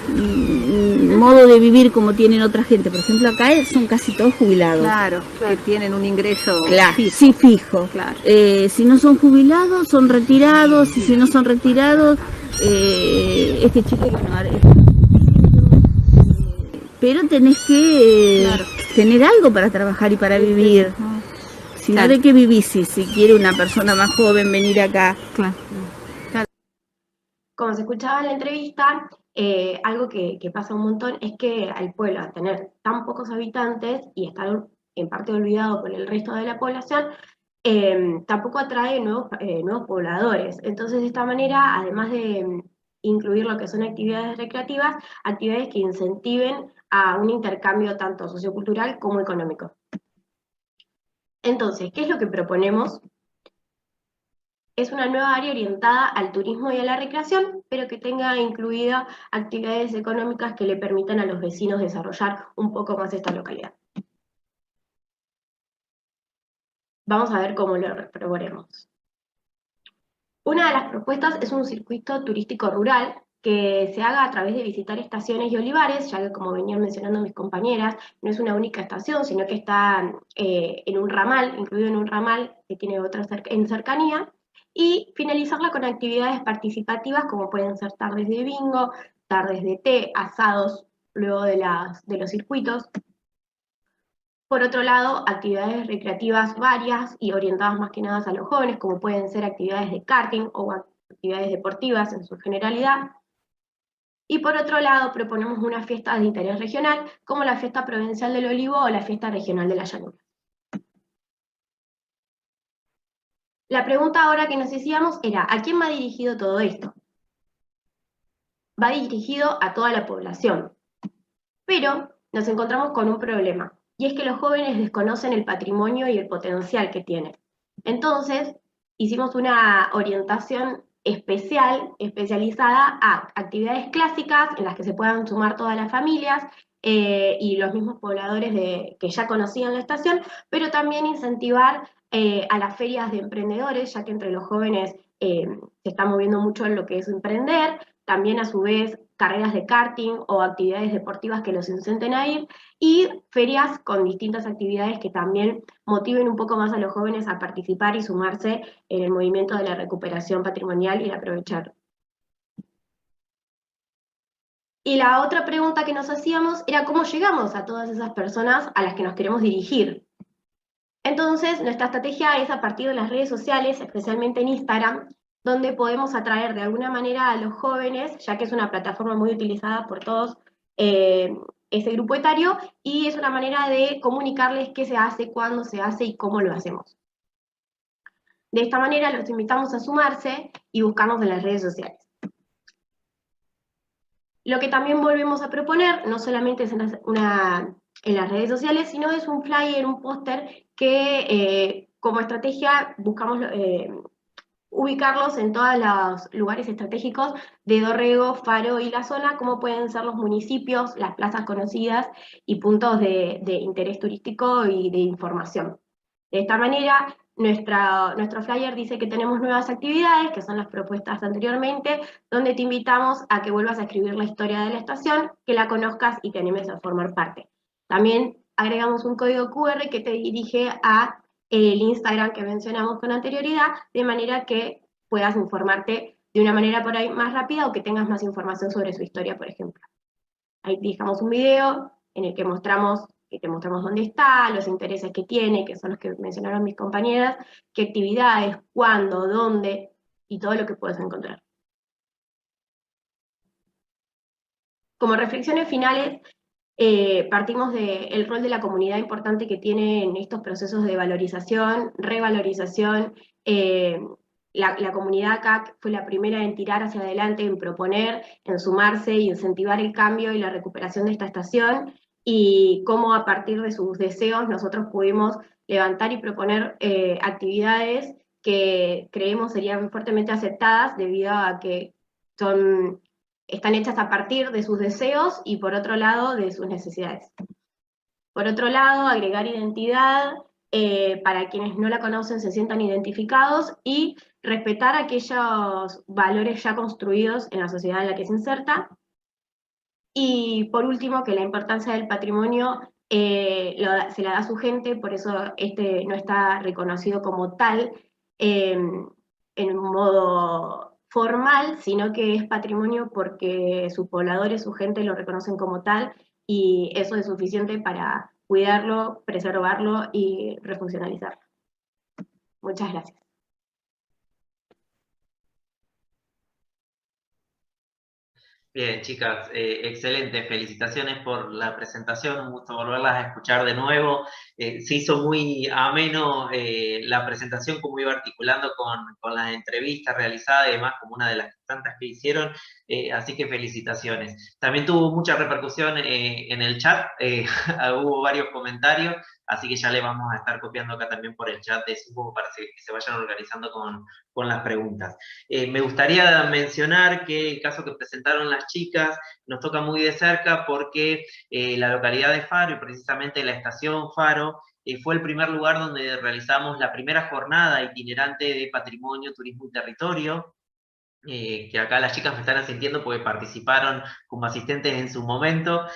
modo de vivir como tienen otra gente. Por ejemplo, acá son casi todos jubilados. Claro, que tienen un ingreso fijo. Sí, fijo. Claro. Si no son jubilados, son retirados, y si no son retirados, este chico, bueno, pero tenés que tener algo para trabajar y para vivir. Si no, ¿de qué vivís si quiere una persona más joven venir acá? Claro. Como se escuchaba en la entrevista, algo que pasa un montón es que al pueblo, al tener tan pocos habitantes y estar en parte olvidado por el resto de la población, tampoco atrae nuevos pobladores. Entonces, de esta manera, además de incluir lo que son actividades recreativas, actividades que incentiven a un intercambio tanto sociocultural como económico. Entonces, ¿qué es lo que proponemos? Es una nueva área orientada al turismo y a la recreación, pero que tenga incluida actividades económicas que le permitan a los vecinos desarrollar un poco más esta localidad. Vamos a ver cómo lo proponemos. Una de las propuestas es un circuito turístico rural que se haga a través de visitar estaciones y olivares, ya que como venían mencionando mis compañeras, no es una única estación, sino que está en un ramal, incluido en un ramal que tiene otra en cercanía, y finalizarla con actividades participativas como pueden ser tardes de bingo, tardes de té, asados luego de los circuitos. Por otro lado, actividades recreativas varias y orientadas más que nada a los jóvenes, como pueden ser actividades de karting o actividades deportivas en su generalidad. Y por otro lado, proponemos una fiesta de interés regional, como la Fiesta Provincial del Olivo o la Fiesta Regional de la Llanura. La pregunta ahora que nos hacíamos era, ¿a quién va dirigido todo esto? Va dirigido a toda la población, pero nos encontramos con un problema, y es que los jóvenes desconocen el patrimonio y el potencial que tienen. Entonces, hicimos una orientación especializada a actividades clásicas en las que se puedan sumar todas las familias y los mismos pobladores que ya conocían la estación, pero también incentivar a las ferias de emprendedores, ya que entre los jóvenes se está moviendo mucho en lo que es emprender, también a su vez carreras de karting o actividades deportivas que los incenten a ir, y ferias con distintas actividades que también motiven un poco más a los jóvenes a participar y sumarse en el movimiento de la recuperación patrimonial y de aprovechar. Y la otra pregunta que nos hacíamos era cómo llegamos a todas esas personas a las que nos queremos dirigir. Entonces, nuestra estrategia es a partir de las redes sociales, especialmente en Instagram, donde podemos atraer de alguna manera a los jóvenes, ya que es una plataforma muy utilizada por todos ese grupo etario, y es una manera de comunicarles qué se hace, cuándo se hace y cómo lo hacemos. De esta manera los invitamos a sumarse y buscarnos en las redes sociales. Lo que también volvemos a proponer, no solamente es en las redes sociales, sino es un flyer, un póster que como estrategia buscamos ubicarlos en todos los lugares estratégicos de Dorrego, Faro y la zona, como pueden ser los municipios, las plazas conocidas y puntos de interés turístico y de información. De esta manera, nuestro flyer dice que tenemos nuevas actividades, que son las propuestas anteriormente, donde te invitamos a que vuelvas a escribir la historia de la estación, que la conozcas y te animes a formar parte. También agregamos un código QR que te dirige a el Instagram que mencionamos con anterioridad, de manera que puedas informarte de una manera por ahí más rápida o que tengas más información sobre su historia, por ejemplo. Ahí dejamos un video en el que te mostramos dónde está, los intereses que tiene, que son los que mencionaron mis compañeras, qué actividades, cuándo, dónde, y todo lo que puedes encontrar. Como reflexiones finales, partimos del rol de la comunidad importante que tiene en estos procesos de valorización, revalorización. La comunidad acá fue la primera en tirar hacia adelante, en proponer, en sumarse y incentivar el cambio y la recuperación de esta estación, y cómo a partir de sus deseos nosotros pudimos levantar y proponer actividades que creemos serían fuertemente aceptadas debido a que están hechas a partir de sus deseos y por otro lado de sus necesidades. Por otro lado, agregar identidad para quienes no la conocen se sientan identificados y respetar aquellos valores ya construidos en la sociedad en la que se inserta. Y por último, que la importancia del patrimonio se la da a su gente, por eso no está reconocido como tal en un modo formal, sino que es patrimonio porque sus pobladores, su gente lo reconocen como tal, y eso es suficiente para cuidarlo, preservarlo y refuncionalizarlo. Muchas gracias. Bien, chicas, excelente, felicitaciones por la presentación, un gusto volverlas a escuchar de nuevo. Se hizo muy ameno la presentación, como iba articulando con las entrevistas realizadas y demás, como una de las tantas que hicieron, así que felicitaciones. También tuvo mucha repercusión en el chat, hubo varios comentarios, así que ya le vamos a estar copiando acá también por el chat de Zoom para que se vayan organizando con las preguntas. Me gustaría mencionar que el caso que presentaron las chicas nos toca muy de cerca porque la localidad de Faro y precisamente la estación Faro fue el primer lugar donde realizamos la primera jornada itinerante de patrimonio, turismo y territorio, que acá las chicas me están asintiendo porque participaron como asistentes en su momento,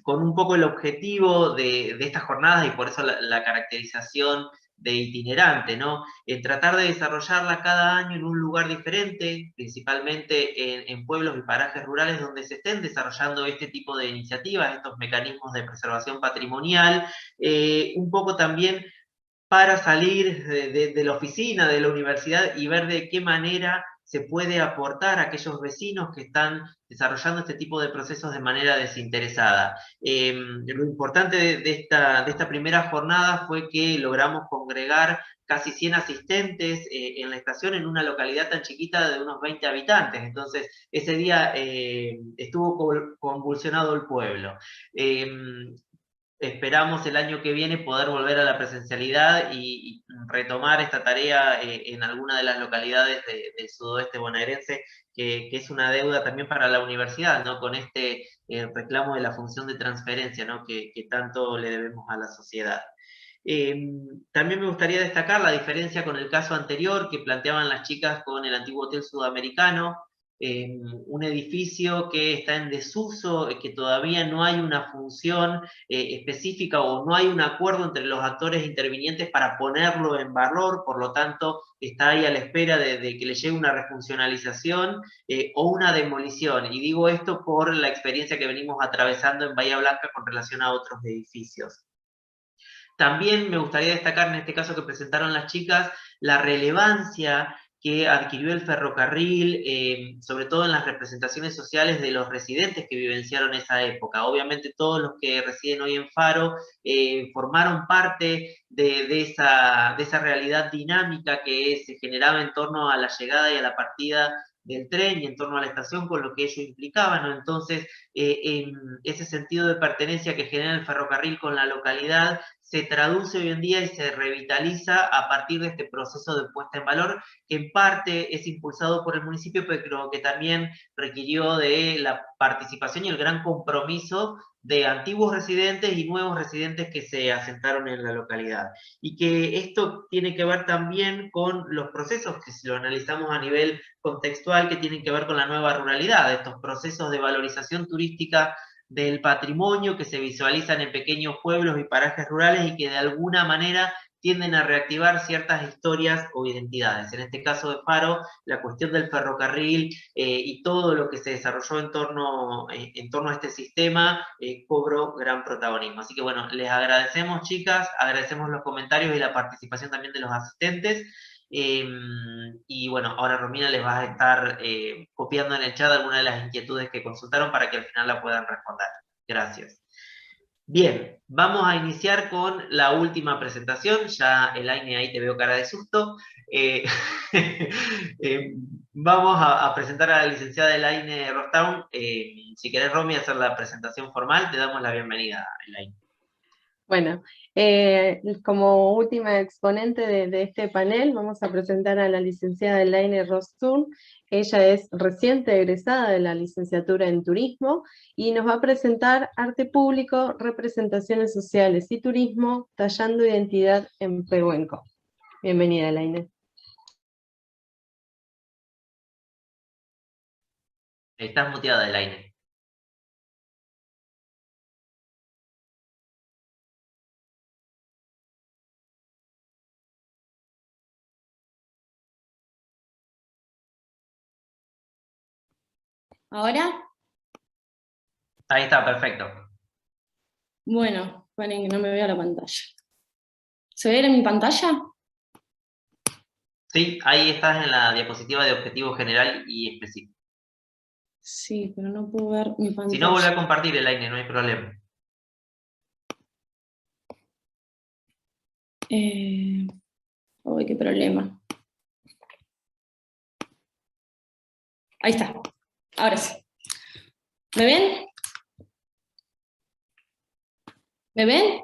con un poco el objetivo de estas jornadas y por eso la caracterización de itinerante, ¿no? Tratar de desarrollarla cada año en un lugar diferente, principalmente en pueblos y parajes rurales donde se estén desarrollando este tipo de iniciativas, estos mecanismos de preservación patrimonial, un poco también para salir de la oficina, de la universidad y ver de qué manera se puede aportar a aquellos vecinos que están desarrollando este tipo de procesos de manera desinteresada. Lo importante de esta primera jornada fue que logramos congregar casi 100 asistentes en la estación en una localidad tan chiquita de unos 20 habitantes. Entonces, ese día estuvo convulsionado el pueblo. Esperamos el año que viene poder volver a la presencialidad y retomar esta tarea en alguna de las localidades del sudoeste bonaerense, que es una deuda también para la universidad, ¿no? Con este reclamo de la función de transferencia, ¿no? que tanto le debemos a la sociedad. También me gustaría destacar la diferencia con el caso anterior que planteaban las chicas con el antiguo Hotel Sudamericano, un edificio que está en desuso, que todavía no hay una función específica o no hay un acuerdo entre los actores intervinientes para ponerlo en valor, por lo tanto está ahí a la espera de que le llegue una refuncionalización o una demolición. Y digo esto por la experiencia que venimos atravesando en Bahía Blanca con relación a otros edificios. También me gustaría destacar en este caso que presentaron las chicas la relevancia que adquirió el ferrocarril, sobre todo en las representaciones sociales de los residentes que vivenciaron esa época. Obviamente todos los que residen hoy en Faro formaron parte de esa realidad dinámica que se generaba en torno a la llegada y a la partida del tren y en torno a la estación, con lo que ello implicaba, ¿no? Entonces, en ese sentido de pertenencia que genera el ferrocarril con la localidad, se traduce hoy en día y se revitaliza a partir de este proceso de puesta en valor, que en parte es impulsado por el municipio, pero que también requirió de la participación y el gran compromiso de antiguos residentes y nuevos residentes que se asentaron en la localidad. Y que esto tiene que ver también con los procesos, que si lo analizamos a nivel contextual, que tienen que ver con la nueva ruralidad, estos procesos de valorización turística del patrimonio que se visualizan en pequeños pueblos y parajes rurales y que de alguna manera tienden a reactivar ciertas historias o identidades. En este caso de Faro, la cuestión del ferrocarril y todo lo que se desarrolló en torno a este sistema cobró gran protagonismo. Así que bueno, les agradecemos, chicas, agradecemos los comentarios y la participación también de los asistentes. Y bueno, ahora Romina les va a estar copiando en el chat algunas de las inquietudes que consultaron para que al final la puedan responder. Gracias. Bien, vamos a iniciar con la última presentación. Ya, Elaine, ahí te veo cara de susto. Vamos a presentar a la licenciada Elaine Rostaun. Si querés, Romy, hacer la presentación formal, te damos la bienvenida, Elaine. Bueno, como última exponente de este panel, vamos a presentar a la licenciada Elaine Rostaun. Ella es reciente egresada de la licenciatura en Turismo y nos va a presentar Arte Público, Representaciones Sociales y Turismo, Tallando Identidad en Pehuenco. Bienvenida, Elaine. Estás muteada, Elaine. ¿Ahora? Ahí está, perfecto. Bueno, esperen que no me vea la pantalla. ¿Se ve en mi pantalla? Sí, ahí estás en la diapositiva de objetivo general y específico. Sí, pero no puedo ver mi pantalla. Si no, vuelve a compartir, Elaine, no hay problema. Uy, qué problema. Ahí está. Ahora sí. ¿Me ven? ¿Me ven?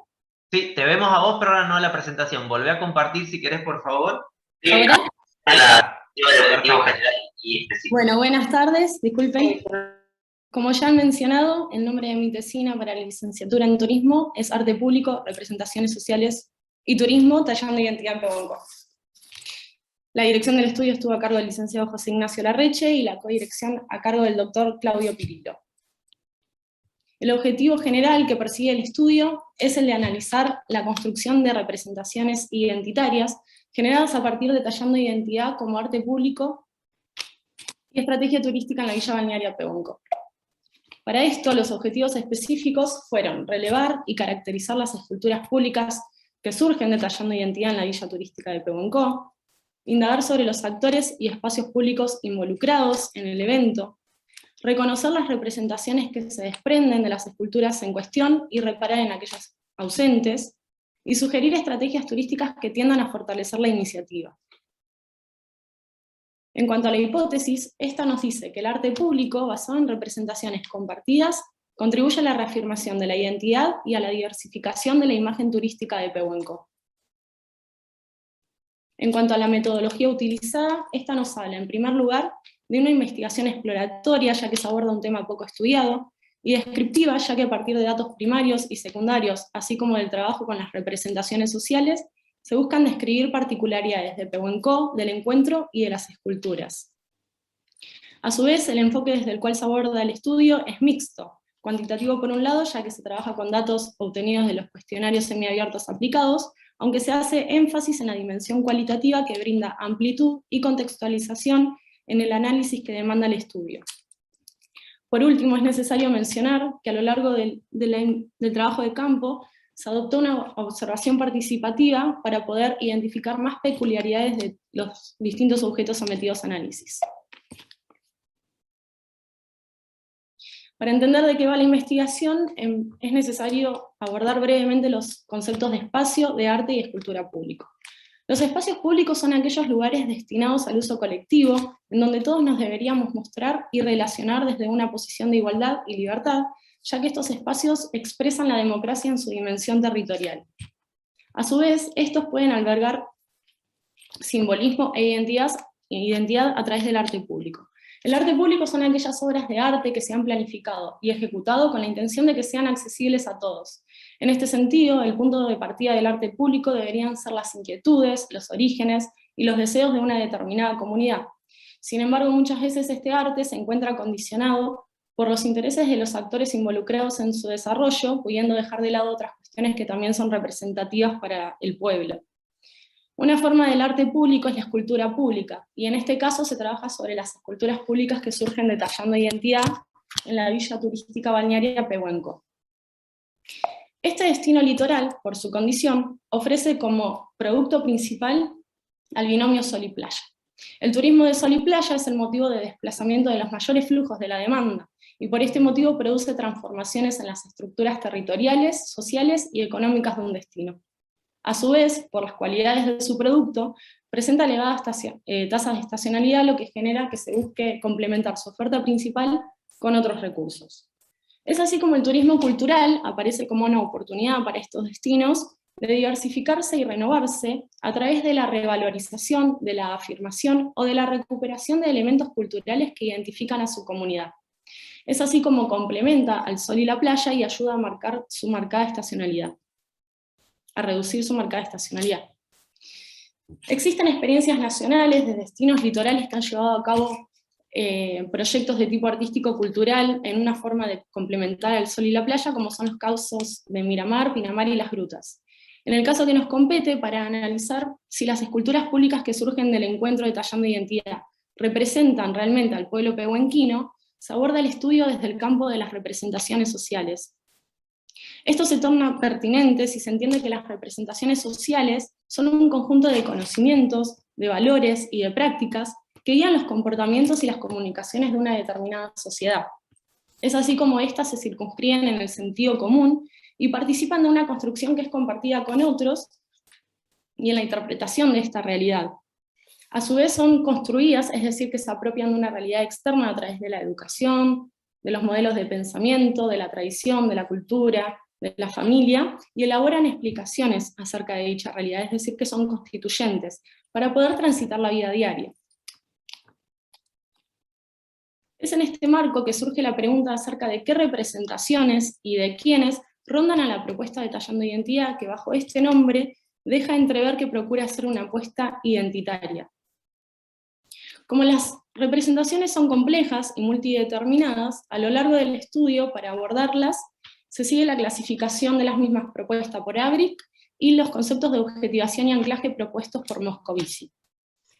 Sí, te vemos a vos, pero ahora no a la presentación. Volvé a compartir si querés, por favor. ¿Ahora? Y específico. Bueno, buenas tardes. Disculpen. Como ya han mencionado, el nombre de mi tesina para la licenciatura en Turismo es Arte Público, Representaciones Sociales y Turismo, Tallando Identidad en Pehuenco. La dirección del estudio estuvo a cargo del licenciado José Ignacio Larreche y la codirección a cargo del doctor Claudio Pirillo. El objetivo general que persigue el estudio es el de analizar la construcción de representaciones identitarias generadas a partir de Tallando Identidad como arte público y estrategia turística en la Villa Balnearia Pehuenco. Para esto, los objetivos específicos fueron relevar y caracterizar las esculturas públicas que surgen de Tallando Identidad en la Villa Turística de Pehuenco, indagar sobre los actores y espacios públicos involucrados en el evento, reconocer las representaciones que se desprenden de las esculturas en cuestión y reparar en aquellas ausentes, y sugerir estrategias turísticas que tiendan a fortalecer la iniciativa. En cuanto a la hipótesis, esta nos dice que el arte público, basado en representaciones compartidas, contribuye a la reafirmación de la identidad y a la diversificación de la imagen turística de Pehuenco. En cuanto a la metodología utilizada, esta nos habla, en primer lugar, de una investigación exploratoria, ya que se aborda un tema poco estudiado, y descriptiva, ya que a partir de datos primarios y secundarios, así como del trabajo con las representaciones sociales, se buscan describir particularidades de Pehuenco, del encuentro y de las esculturas. A su vez, el enfoque desde el cual se aborda el estudio es mixto, cuantitativo por un lado, ya que se trabaja con datos obtenidos de los cuestionarios semiabiertos aplicados, aunque se hace énfasis en la dimensión cualitativa que brinda amplitud y contextualización en el análisis que demanda el estudio. Por último, es necesario mencionar que a lo largo del trabajo de campo se adoptó una observación participativa para poder identificar más peculiaridades de los distintos objetos sometidos a análisis. Para entender de qué va la investigación, es necesario abordar brevemente los conceptos de espacio, de arte y escultura público. Los espacios públicos son aquellos lugares destinados al uso colectivo, en donde todos nos deberíamos mostrar y relacionar desde una posición de igualdad y libertad, ya que estos espacios expresan la democracia en su dimensión territorial. A su vez, estos pueden albergar simbolismo e identidad a través del arte público. El arte público son aquellas obras de arte que se han planificado y ejecutado con la intención de que sean accesibles a todos. En este sentido, el punto de partida del arte público deberían ser las inquietudes, los orígenes y los deseos de una determinada comunidad. Sin embargo, muchas veces este arte se encuentra condicionado por los intereses de los actores involucrados en su desarrollo, pudiendo dejar de lado otras cuestiones que también son representativas para el pueblo. Una forma del arte público es la escultura pública, y en este caso se trabaja sobre las esculturas públicas que surgen de Tallando Identidad en la villa turística balnearia Pehuenco. Este destino litoral, por su condición, ofrece como producto principal al binomio sol y playa. El turismo de sol y playa es el motivo de desplazamiento de los mayores flujos de la demanda, y por este motivo produce transformaciones en las estructuras territoriales, sociales y económicas de un destino. A su vez, por las cualidades de su producto, presenta elevadas tasas de estacionalidad, lo que genera que se busque complementar su oferta principal con otros recursos. Es así como el turismo cultural aparece como una oportunidad para estos destinos de diversificarse y renovarse a través de la revalorización, de la afirmación o de la recuperación de elementos culturales que identifican a su comunidad. Es así como complementa al sol y la playa y ayuda a marcar su marcada estacionalidad. A reducir su marcada estacionalidad. Existen experiencias nacionales de destinos litorales que han llevado a cabo proyectos de tipo artístico-cultural en una forma de complementar al sol y la playa, como son los casos de Miramar, Pinamar y Las Grutas. En el caso que nos compete, para analizar si las esculturas públicas que surgen del encuentro de Tallando Identidad representan realmente al pueblo pehuenquino, se aborda el estudio desde el campo de las representaciones sociales. Esto se torna pertinente si se entiende que las representaciones sociales son un conjunto de conocimientos, de valores y de prácticas que guían los comportamientos y las comunicaciones de una determinada sociedad. Es así como éstas se circunscriben en el sentido común y participan de una construcción que es compartida con otros y en la interpretación de esta realidad. A su vez son construidas, es decir, que se apropian de una realidad externa a través de la educación, de los modelos de pensamiento, de la tradición, de la cultura, de la familia, y elaboran explicaciones acerca de dicha realidad, es decir, que son constituyentes, para poder transitar la vida diaria. Es en este marco que surge la pregunta acerca de qué representaciones y de quiénes rondan a la propuesta de Tallando Identidad, que bajo este nombre deja entrever que procura hacer una apuesta identitaria. Como las representaciones son complejas y multideterminadas, a lo largo del estudio, para abordarlas, se sigue la clasificación de las mismas propuesta por Abric y los conceptos de objetivación y anclaje propuestos por Moscovici.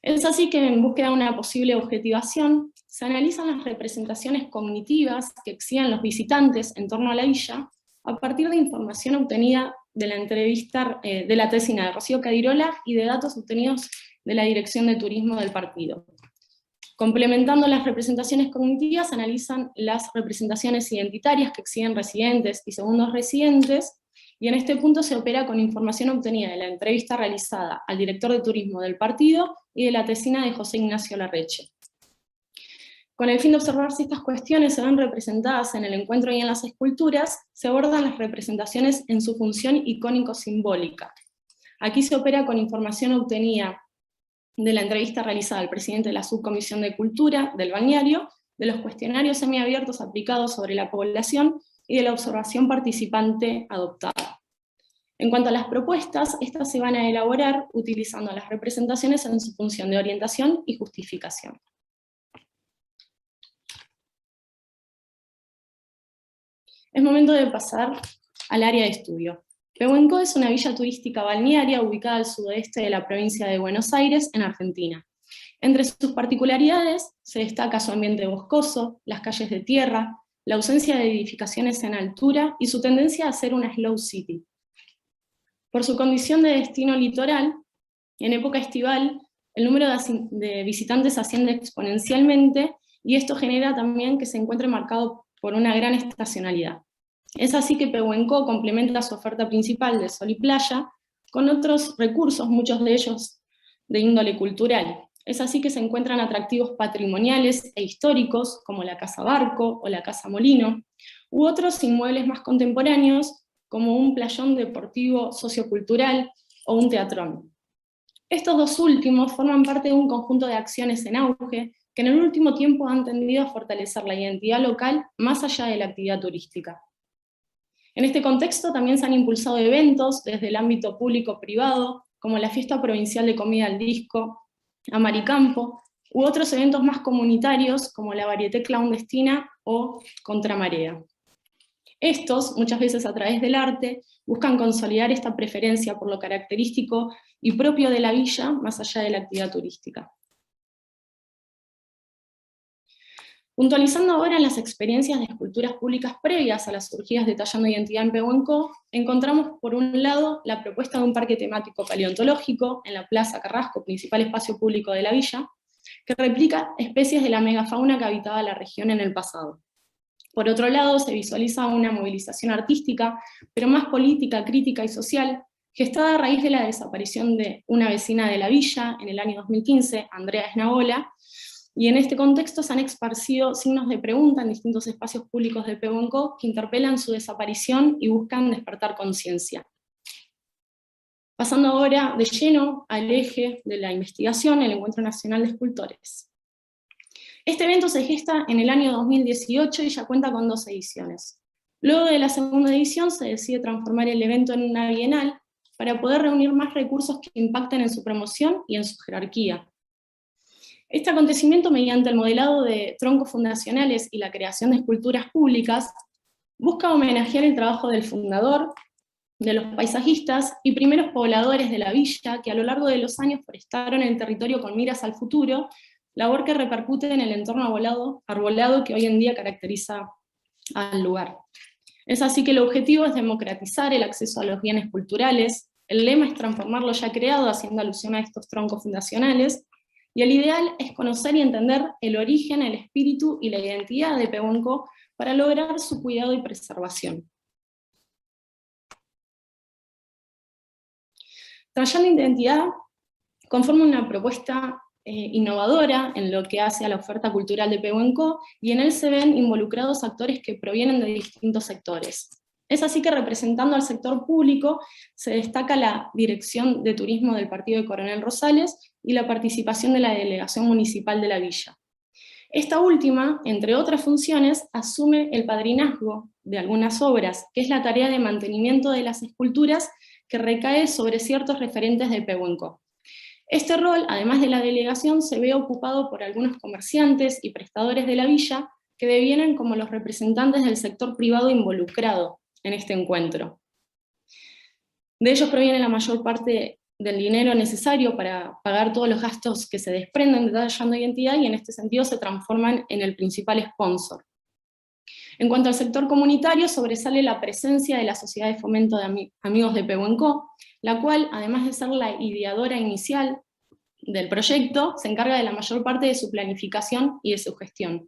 Es así que en búsqueda de una posible objetivación, se analizan las representaciones cognitivas que exhiben los visitantes en torno a la villa a partir de información obtenida de la entrevista de la tesina de Rocío Cadirola y de datos obtenidos de la Dirección de Turismo del partido. Complementando las representaciones cognitivas, analizan las representaciones identitarias que exhiben residentes y segundos residentes, y en este punto se opera con información obtenida de la entrevista realizada al director de turismo del partido y de la tesina de José Ignacio Larreche. Con el fin de observar si estas cuestiones se ven representadas en el encuentro y en las esculturas, se abordan las representaciones en su función icónico-simbólica. Aquí se opera con información obtenida de la entrevista realizada al presidente de la Subcomisión de Cultura del balneario, de los cuestionarios semiabiertos aplicados sobre la población y de la observación participante adoptada. En cuanto a las propuestas, estas se van a elaborar utilizando las representaciones en su función de orientación y justificación. Es momento de pasar al área de estudio. Pehuenco es una villa turística balnearia ubicada al sudoeste de la provincia de Buenos Aires, en Argentina. Entre sus particularidades se destaca su ambiente boscoso, las calles de tierra, la ausencia de edificaciones en altura y su tendencia a ser una slow city. Por su condición de destino litoral, en época estival, el número de visitantes asciende exponencialmente y esto genera también que se encuentre marcado por una gran estacionalidad. Es así que Pehuenco complementa su oferta principal de sol y playa con otros recursos, muchos de ellos de índole cultural. Es así que se encuentran atractivos patrimoniales e históricos, como la Casa Barco o la Casa Molino, u otros inmuebles más contemporáneos, como un playón deportivo sociocultural o un teatrón. Estos dos últimos forman parte de un conjunto de acciones en auge que en el último tiempo han tendido a fortalecer la identidad local más allá de la actividad turística. En este contexto también se han impulsado eventos desde el ámbito público-privado, como la Fiesta Provincial de Comida al Disco, Amaricampo, u otros eventos más comunitarios, como la Varieté Clandestina o Contramarea. Estos, muchas veces a través del arte, buscan consolidar esta preferencia por lo característico y propio de la villa, más allá de la actividad turística. Puntualizando ahora en las experiencias de esculturas públicas previas a las surgidas de Tallando Identidad en Pehuenco, encontramos por un lado la propuesta de un parque temático paleontológico en la Plaza Carrasco, principal espacio público de la villa, que replica especies de la megafauna que habitaba la región en el pasado. Por otro lado, se visualiza una movilización artística, pero más política, crítica y social, gestada a raíz de la desaparición de una vecina de la villa en el año 2015, Andrea Esnaola, y en este contexto se han esparcido signos de pregunta en distintos espacios públicos de Pehuenco que interpelan su desaparición y buscan despertar conciencia. Pasando ahora de lleno al eje de la investigación, el Encuentro Nacional de Escultores. Este evento se gesta en el año 2018 y ya cuenta con 2 ediciones. Luego de la segunda edición se decide transformar el evento en una bienal para poder reunir más recursos que impacten en su promoción y en su jerarquía. Este acontecimiento, mediante el modelado de troncos fundacionales y la creación de esculturas públicas, busca homenajear el trabajo del fundador, de los paisajistas y primeros pobladores de la villa que a lo largo de los años forestaron el territorio con miras al futuro, labor que repercute en el entorno arbolado que hoy en día caracteriza al lugar. Es así que el objetivo es democratizar el acceso a los bienes culturales, el lema es transformar lo ya creado haciendo alusión a estos troncos fundacionales, y el ideal es conocer y entender el origen, el espíritu y la identidad de Pehuenco para lograr su cuidado y preservación. Tallando Identidad conforma una propuesta innovadora en lo que hace a la oferta cultural de Pehuenco, y en él se ven involucrados actores que provienen de distintos sectores. Es así que representando al sector público se destaca la Dirección de Turismo del Partido de Coronel Rosales y la participación de la Delegación Municipal de la Villa. Esta última, entre otras funciones, asume el padrinazgo de algunas obras, que es la tarea de mantenimiento de las esculturas que recae sobre ciertos referentes de Pehuenco. Este rol, además de la delegación, se ve ocupado por algunos comerciantes y prestadores de la villa que devienen como los representantes del sector privado involucrado en este encuentro. De ellos proviene la mayor parte del dinero necesario para pagar todos los gastos que se desprenden de Tallando Identidad y en este sentido se transforman en el principal sponsor. En cuanto al sector comunitario, sobresale la presencia de la Sociedad de Fomento de Amigos de Pehuenco, la cual, además de ser la ideadora inicial del proyecto, se encarga de la mayor parte de su planificación y de su gestión.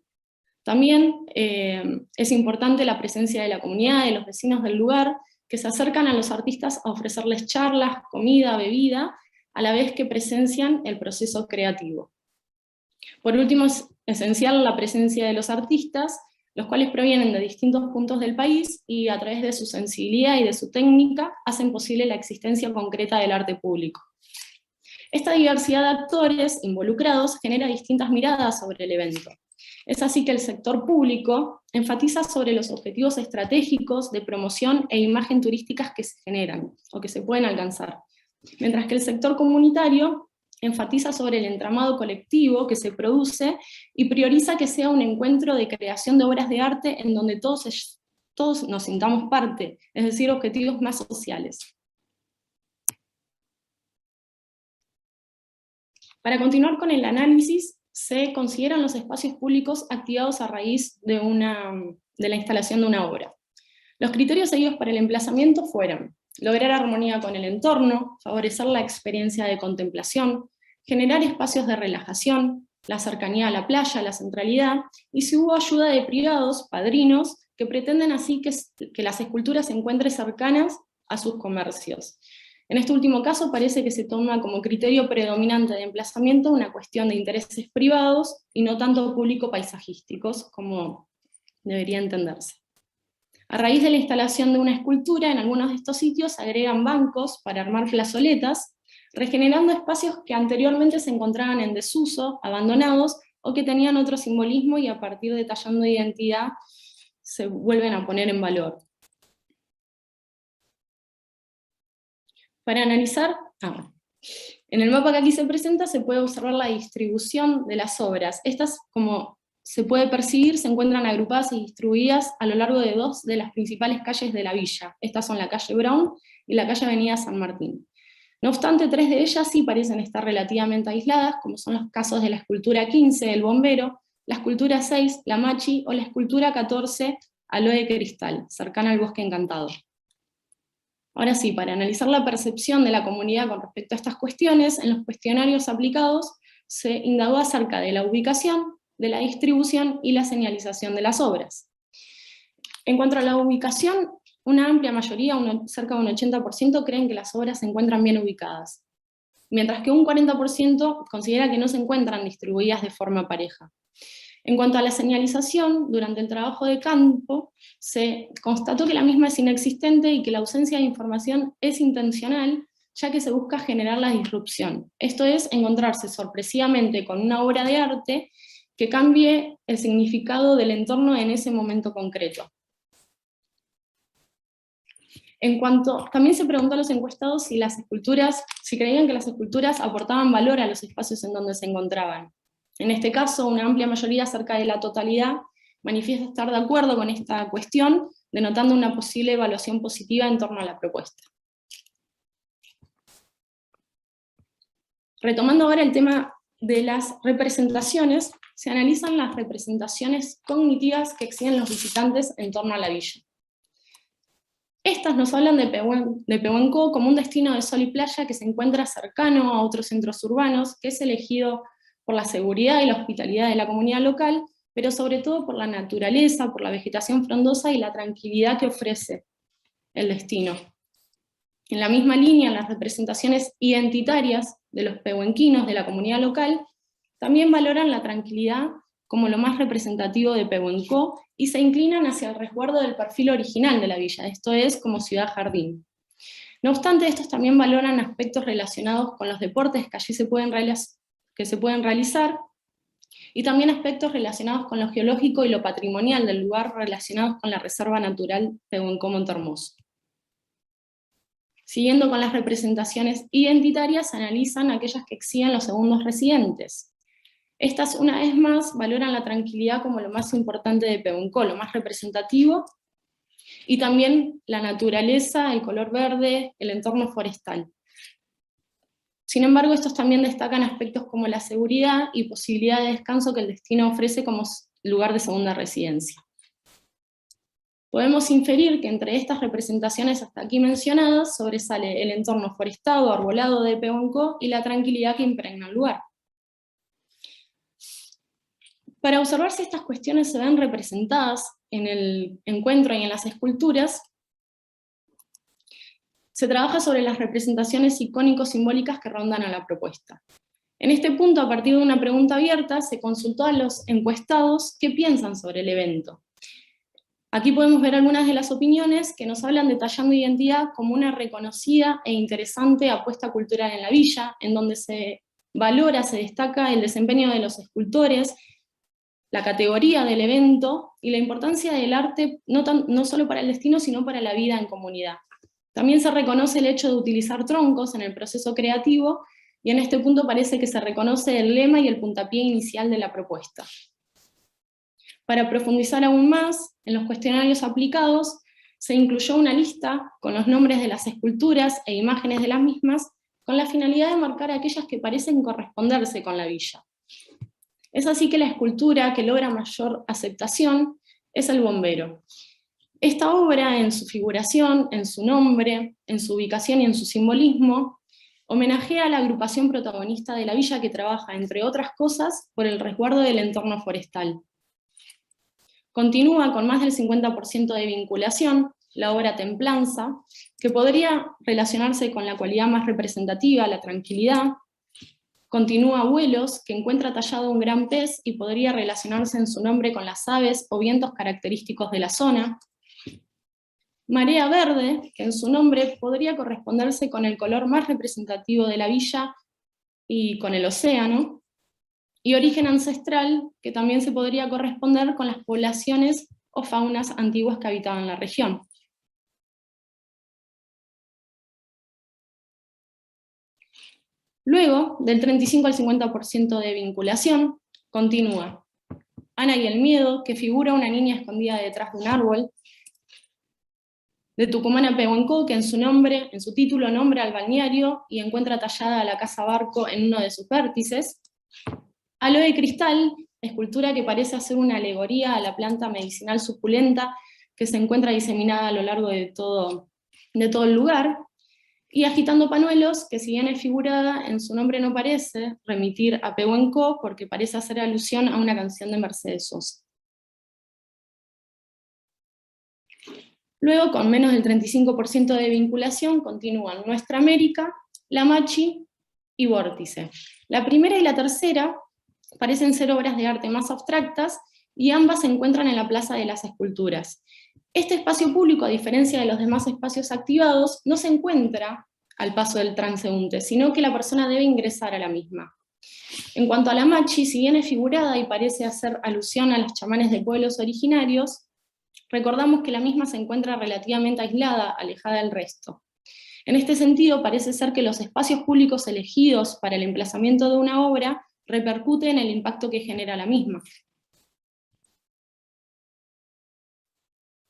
También es importante la presencia de la comunidad, de los vecinos del lugar, que se acercan a los artistas a ofrecerles charlas, comida, bebida, a la vez que presencian el proceso creativo. Por último, es esencial la presencia de los artistas, los cuales provienen de distintos puntos del país y a través de su sensibilidad y de su técnica hacen posible la existencia concreta del arte público. Esta diversidad de actores involucrados genera distintas miradas sobre el evento. Es así que el sector público enfatiza sobre los objetivos estratégicos de promoción e imagen turísticas que se generan o que se pueden alcanzar, mientras que el sector comunitario enfatiza sobre el entramado colectivo que se produce y prioriza que sea un encuentro de creación de obras de arte en donde todos nos sintamos parte, es decir, objetivos más sociales. Para continuar con el análisis, se consideran los espacios públicos activados a raíz de la instalación de una obra. Los criterios seguidos para el emplazamiento fueron lograr armonía con el entorno, favorecer la experiencia de contemplación, generar espacios de relajación, la cercanía a la playa, la centralidad, y si hubo ayuda de privados, padrinos, que pretenden así que las esculturas se encuentren cercanas a sus comercios. En este último caso parece que se toma como criterio predominante de emplazamiento una cuestión de intereses privados y no tanto público-paisajísticos, como debería entenderse. A raíz de la instalación de una escultura, en algunos de estos sitios se agregan bancos para armar plazoletas, regenerando espacios que anteriormente se encontraban en desuso, abandonados, o que tenían otro simbolismo y a partir de tallando identidad se vuelven a poner en valor. Para analizar, en el mapa que aquí se presenta se puede observar la distribución de las obras. Estas, como se puede percibir, se encuentran agrupadas y distribuidas a lo largo de dos de las principales calles de la villa. Estas son la calle Brown y la calle Avenida San Martín. No obstante, tres de ellas sí parecen estar relativamente aisladas, como son los casos de la escultura 15, el bombero, la escultura 6, la Machi, o la escultura 14, Aloe Cristal, cercana al Bosque Encantado. Ahora sí, para analizar la percepción de la comunidad con respecto a estas cuestiones, en los cuestionarios aplicados se indagó acerca de la ubicación, de la distribución y la señalización de las obras. En cuanto a la ubicación, una amplia mayoría, cerca de un 80%, creen que las obras se encuentran bien ubicadas, mientras que un 40% considera que no se encuentran distribuidas de forma pareja. En cuanto a la señalización, durante el trabajo de campo, se constató que la misma es inexistente y que la ausencia de información es intencional, ya que se busca generar la disrupción. Esto es, encontrarse sorpresivamente con una obra de arte que cambie el significado del entorno en ese momento concreto. También se preguntó a los encuestados si creían que las esculturas aportaban valor a los espacios en donde se encontraban. En este caso, una amplia mayoría, cerca de la totalidad, manifiesta estar de acuerdo con esta cuestión, denotando una posible evaluación positiva en torno a la propuesta. Retomando ahora el tema de las representaciones, se analizan las representaciones cognitivas que exhiben los visitantes en torno a la villa. Estas nos hablan de Pehuenco como un destino de sol y playa que se encuentra cercano a otros centros urbanos, que es elegido por la seguridad y la hospitalidad de la comunidad local, pero sobre todo por la naturaleza, por la vegetación frondosa y la tranquilidad que ofrece el destino. En la misma línea, las representaciones identitarias de los pehuenquinos de la comunidad local también valoran la tranquilidad como lo más representativo de Pehuenco y se inclinan hacia el resguardo del perfil original de la villa, esto es, como ciudad-jardín. No obstante, estos también valoran aspectos relacionados con los deportes que allí se pueden realizar, y también aspectos relacionados con lo geológico y lo patrimonial del lugar relacionados con la Reserva Natural Pehuenco-Monte Hermoso. Siguiendo con las representaciones identitarias, se analizan aquellas que exhiben los segundos residentes. Estas, una vez más, valoran la tranquilidad como lo más importante de Pehuenco, lo más representativo, y también la naturaleza, el color verde, el entorno forestal. Sin embargo, estos también destacan aspectos como la seguridad y posibilidad de descanso que el destino ofrece como lugar de segunda residencia. Podemos inferir que entre estas representaciones hasta aquí mencionadas sobresale el entorno forestal o arbolado de Pehuenco y la tranquilidad que impregna el lugar. Para observar si estas cuestiones se ven representadas en el encuentro y en las esculturas, se trabaja sobre las representaciones icónico-simbólicas que rondan a la propuesta. En este punto, a partir de una pregunta abierta, se consultó a los encuestados qué piensan sobre el evento. Aquí podemos ver algunas de las opiniones que nos hablan de Tallando Identidad como una reconocida e interesante apuesta cultural en la villa, en donde se valora, se destaca el desempeño de los escultores, la categoría del evento y la importancia del arte no solo para el destino, sino para la vida en comunidad. También se reconoce el hecho de utilizar troncos en el proceso creativo, y en este punto parece que se reconoce el lema y el puntapié inicial de la propuesta. Para profundizar aún más, en los cuestionarios aplicados, se incluyó una lista con los nombres de las esculturas e imágenes de las mismas, con la finalidad de marcar aquellas que parecen corresponderse con la villa. Es así que la escultura que logra mayor aceptación es el bombero. Esta obra, en su figuración, en su nombre, en su ubicación y en su simbolismo, homenajea a la agrupación protagonista de la villa que trabaja, entre otras cosas, por el resguardo del entorno forestal. Continúa con más del 50% de vinculación, la obra Templanza, que podría relacionarse con la cualidad más representativa, la tranquilidad. Continúa Abuelos, que encuentra tallado un gran pez y podría relacionarse en su nombre con las aves o vientos característicos de la zona. Marea Verde, que en su nombre podría corresponderse con el color más representativo de la villa y con el océano. Y Origen Ancestral, que también se podría corresponder con las poblaciones o faunas antiguas que habitaban la región. Luego, del 35 al 50% de vinculación, continúa Ana y el miedo, que figura una niña escondida detrás de un árbol. De Tucumán a Pehuenco, que en su título nombra al balneario y encuentra tallada la casa barco en uno de sus vértices. Aloe Cristal, escultura que parece hacer una alegoría a la planta medicinal suculenta que se encuentra diseminada a lo largo de todo el lugar. Y Agitando Pañuelos, que si bien es figurada, en su nombre no parece remitir a Pehuenco porque parece hacer alusión a una canción de Mercedes Sosa. Luego, con menos del 35% de vinculación, continúan Nuestra América, La Machi y Vórtice. La primera y la tercera parecen ser obras de arte más abstractas y ambas se encuentran en la Plaza de las Esculturas. Este espacio público, a diferencia de los demás espacios activados, no se encuentra al paso del transeúnte, sino que la persona debe ingresar a la misma. En cuanto a La Machi, si bien es figurada y parece hacer alusión a los chamanes de pueblos originarios, recordamos que la misma se encuentra relativamente aislada, alejada del resto. En este sentido, parece ser que los espacios públicos elegidos para el emplazamiento de una obra repercuten en el impacto que genera la misma.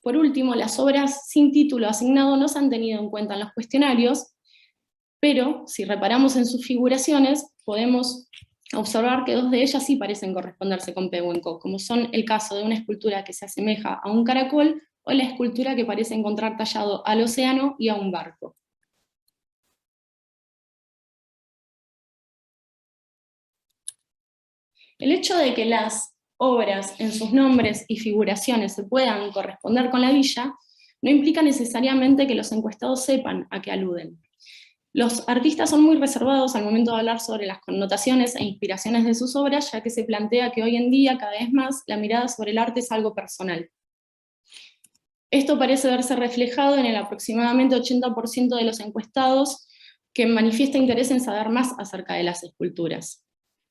Por último, las obras sin título asignado no se han tenido en cuenta en los cuestionarios, pero si reparamos en sus figuraciones, podemos observar que dos de ellas sí parecen corresponderse con Pehuenco, como son el caso de una escultura que se asemeja a un caracol, o la escultura que parece encontrar tallado al océano y a un barco. El hecho de que las obras en sus nombres y figuraciones se puedan corresponder con la villa, no implica necesariamente que los encuestados sepan a qué aluden. Los artistas son muy reservados al momento de hablar sobre las connotaciones e inspiraciones de sus obras, ya que se plantea que hoy en día, cada vez más, la mirada sobre el arte es algo personal. Esto parece verse reflejado en el aproximadamente 80% de los encuestados que manifiesta interés en saber más acerca de las esculturas.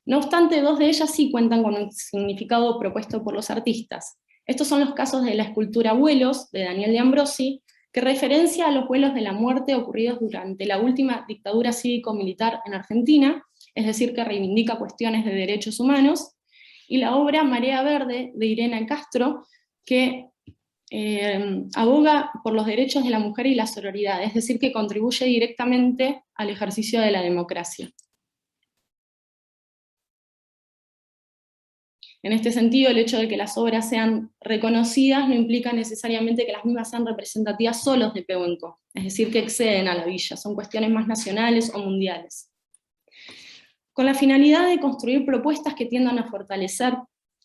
No obstante, dos de ellas sí cuentan con un significado propuesto por los artistas. Estos son los casos de la escultura Vuelos, de Daniel de Ambrosi, que referencia a los vuelos de la muerte ocurridos durante la última dictadura cívico-militar en Argentina, es decir, que reivindica cuestiones de derechos humanos, y la obra Marea Verde, de Irena Castro, que aboga por los derechos de la mujer y la sororidad, es decir, que contribuye directamente al ejercicio de la democracia. En este sentido, el hecho de que las obras sean reconocidas no implica necesariamente que las mismas sean representativas solos de Pehuenco, es decir, que exceden a la villa, son cuestiones más nacionales o mundiales. Con la finalidad de construir propuestas que tiendan a fortalecer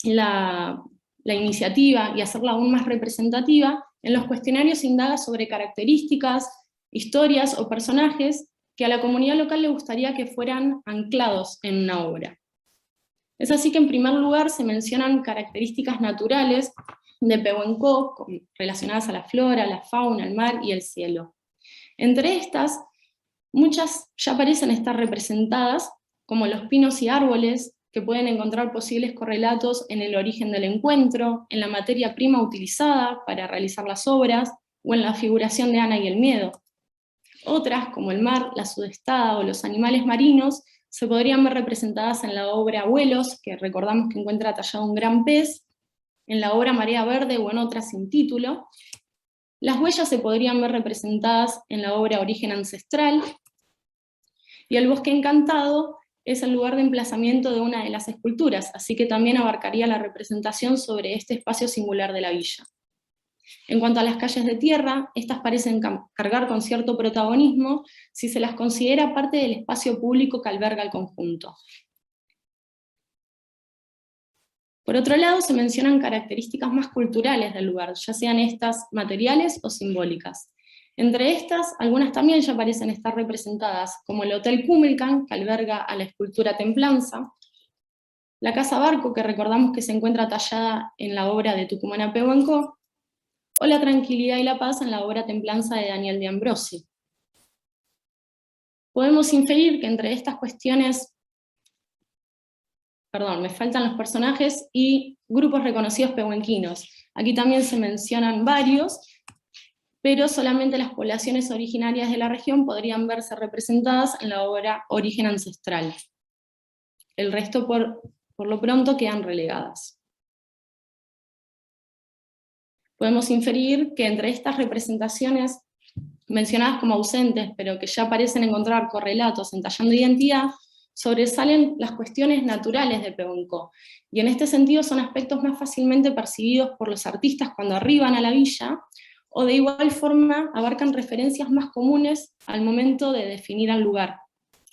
la iniciativa y hacerla aún más representativa, en los cuestionarios se indaga sobre características, historias o personajes que a la comunidad local le gustaría que fueran anclados en una obra. Es así que en primer lugar se mencionan características naturales de Pehuenco relacionadas a la flora, la fauna, el mar y el cielo. Entre estas, muchas ya parecen estar representadas, como los pinos y árboles, que pueden encontrar posibles correlatos en el origen del encuentro, en la materia prima utilizada para realizar las obras, o en la figuración de Ana y el miedo. Otras, como el mar, la sudestada o los animales marinos, se podrían ver representadas en la obra Vuelos, que recordamos que encuentra tallado un gran pez, en la obra Marea Verde o en otras sin título. Las huellas se podrían ver representadas en la obra Origen Ancestral, y el bosque encantado es el lugar de emplazamiento de una de las esculturas, así que también abarcaría la representación sobre este espacio singular de la villa. En cuanto a las calles de tierra, estas parecen cargar con cierto protagonismo si se las considera parte del espacio público que alberga el conjunto. Por otro lado, se mencionan características más culturales del lugar, ya sean estas materiales o simbólicas. Entre estas, algunas también ya parecen estar representadas, como el Hotel Kumilkan, que alberga a la escultura Templanza, la Casa Barco, que recordamos que se encuentra tallada en la obra de Tucumán a Pehuenco, o la Tranquilidad y la Paz en la obra Templanza de Daniel de Ambrosi. Podemos inferir que entre estas cuestiones, me faltan los personajes y grupos reconocidos pehuenquinos. Aquí también se mencionan varios, pero solamente las poblaciones originarias de la región podrían verse representadas en la obra Origen Ancestral. El resto, por lo pronto, quedan relegadas. Podemos inferir que entre estas representaciones mencionadas como ausentes, pero que ya parecen encontrar correlatos en Tallando Identidad, sobresalen las cuestiones naturales de Pehuenco, y en este sentido son aspectos más fácilmente percibidos por los artistas cuando arriban a la villa, o de igual forma abarcan referencias más comunes al momento de definir al lugar.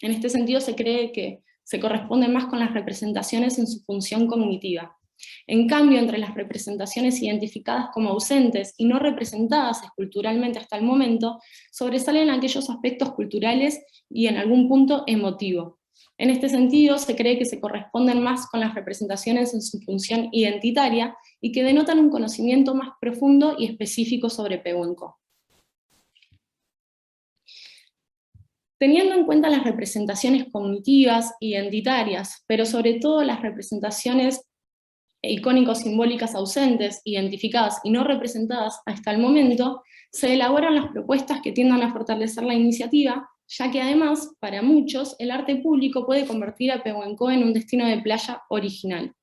En este sentido se cree que se corresponden más con las representaciones en su función cognitiva. En cambio, entre las representaciones identificadas como ausentes y no representadas esculturalmente hasta el momento, sobresalen aquellos aspectos culturales y en algún punto emotivo. En este sentido, se cree que se corresponden más con las representaciones en su función identitaria y que denotan un conocimiento más profundo y específico sobre Pehuenco. Teniendo en cuenta las representaciones cognitivas, identitarias, pero sobre todo las representaciones icónico-simbólicas ausentes, identificadas y no representadas hasta el momento, se elaboran las propuestas que tiendan a fortalecer la iniciativa, ya que además, para muchos, el arte público puede convertir a Pehuenco en un destino de playa original.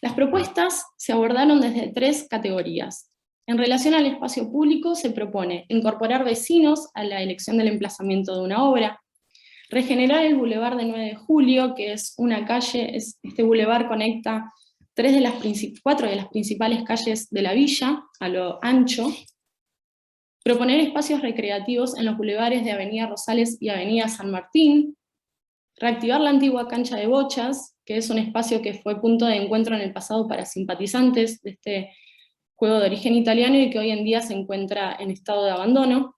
Las propuestas se abordaron desde 3 categorías. En relación al espacio público se propone incorporar vecinos a la elección del emplazamiento de una obra, regenerar el Boulevard de 9 de Julio, que es una calle, este boulevard conecta 4 de las principales calles de la villa, a lo ancho, proponer espacios recreativos en los bulevares de Avenida Rosales y Avenida San Martín, reactivar la antigua cancha de bochas, que es un espacio que fue punto de encuentro en el pasado para simpatizantes de este juego de origen italiano y que hoy en día se encuentra en estado de abandono,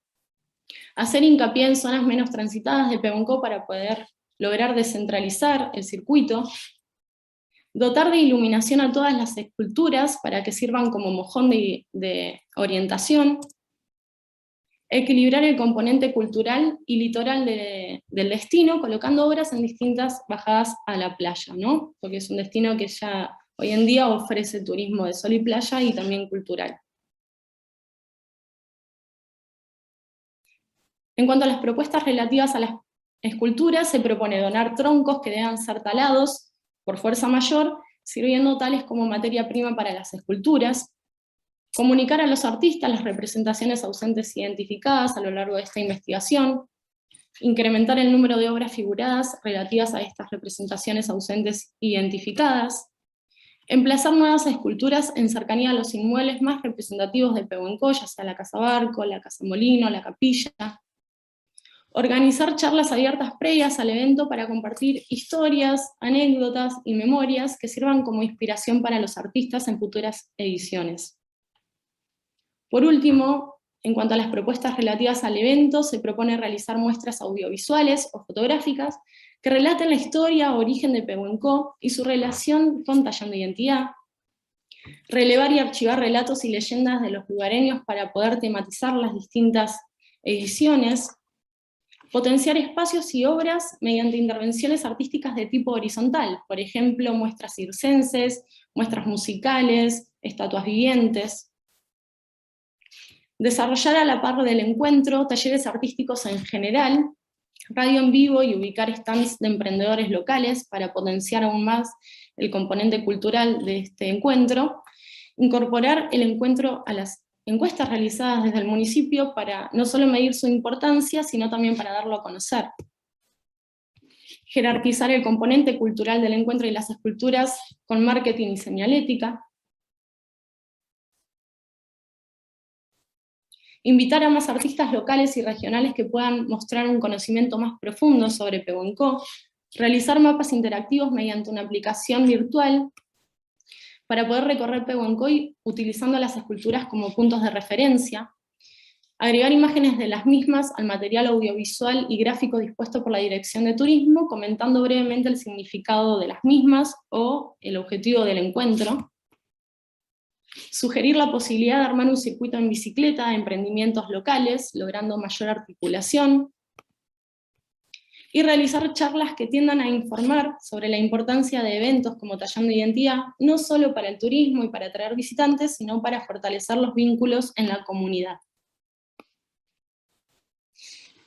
hacer hincapié en zonas menos transitadas de Pehuenco para poder lograr descentralizar el circuito, dotar de iluminación a todas las esculturas para que sirvan como mojón de orientación, equilibrar el componente cultural y litoral del destino, colocando obras en distintas bajadas a la playa, ¿no? Porque es un destino que ya hoy en día ofrece turismo de sol y playa y también cultural. En cuanto a las propuestas relativas a las esculturas, se propone donar troncos que deban ser talados por fuerza mayor, sirviendo tales como materia prima para las esculturas, comunicar a los artistas las representaciones ausentes identificadas a lo largo de esta investigación, incrementar el número de obras figuradas relativas a estas representaciones ausentes identificadas, emplazar nuevas esculturas en cercanía a los inmuebles más representativos de Pehuenco, ya sea la Casa Barco, la Casa Molino, la Capilla, organizar charlas abiertas previas al evento para compartir historias, anécdotas y memorias que sirvan como inspiración para los artistas en futuras ediciones. Por último, en cuanto a las propuestas relativas al evento, se propone realizar muestras audiovisuales o fotográficas que relaten la historia o origen de Pehuenco y su relación con Tallando Identidad, relevar y archivar relatos y leyendas de los lugareños para poder tematizar las distintas ediciones, potenciar espacios y obras mediante intervenciones artísticas de tipo horizontal, por ejemplo, muestras circenses, muestras musicales, estatuas vivientes. Desarrollar a la par del encuentro talleres artísticos en general, radio en vivo y ubicar stands de emprendedores locales para potenciar aún más el componente cultural de este encuentro, incorporar el encuentro a las encuestas realizadas desde el municipio para no solo medir su importancia, sino también para darlo a conocer. Jerarquizar el componente cultural del encuentro y las esculturas con marketing y señalética. Invitar a más artistas locales y regionales que puedan mostrar un conocimiento más profundo sobre Pehuenco, realizar mapas interactivos mediante una aplicación virtual para poder recorrer Pehuencoy utilizando las esculturas como puntos de referencia, agregar imágenes de las mismas al material audiovisual y gráfico dispuesto por la Dirección de Turismo, comentando brevemente el significado de las mismas o el objetivo del encuentro, sugerir la posibilidad de armar un circuito en bicicleta de emprendimientos locales, logrando mayor articulación, y realizar charlas que tiendan a informar sobre la importancia de eventos como Tallando Identidad, no solo para el turismo y para atraer visitantes, sino para fortalecer los vínculos en la comunidad.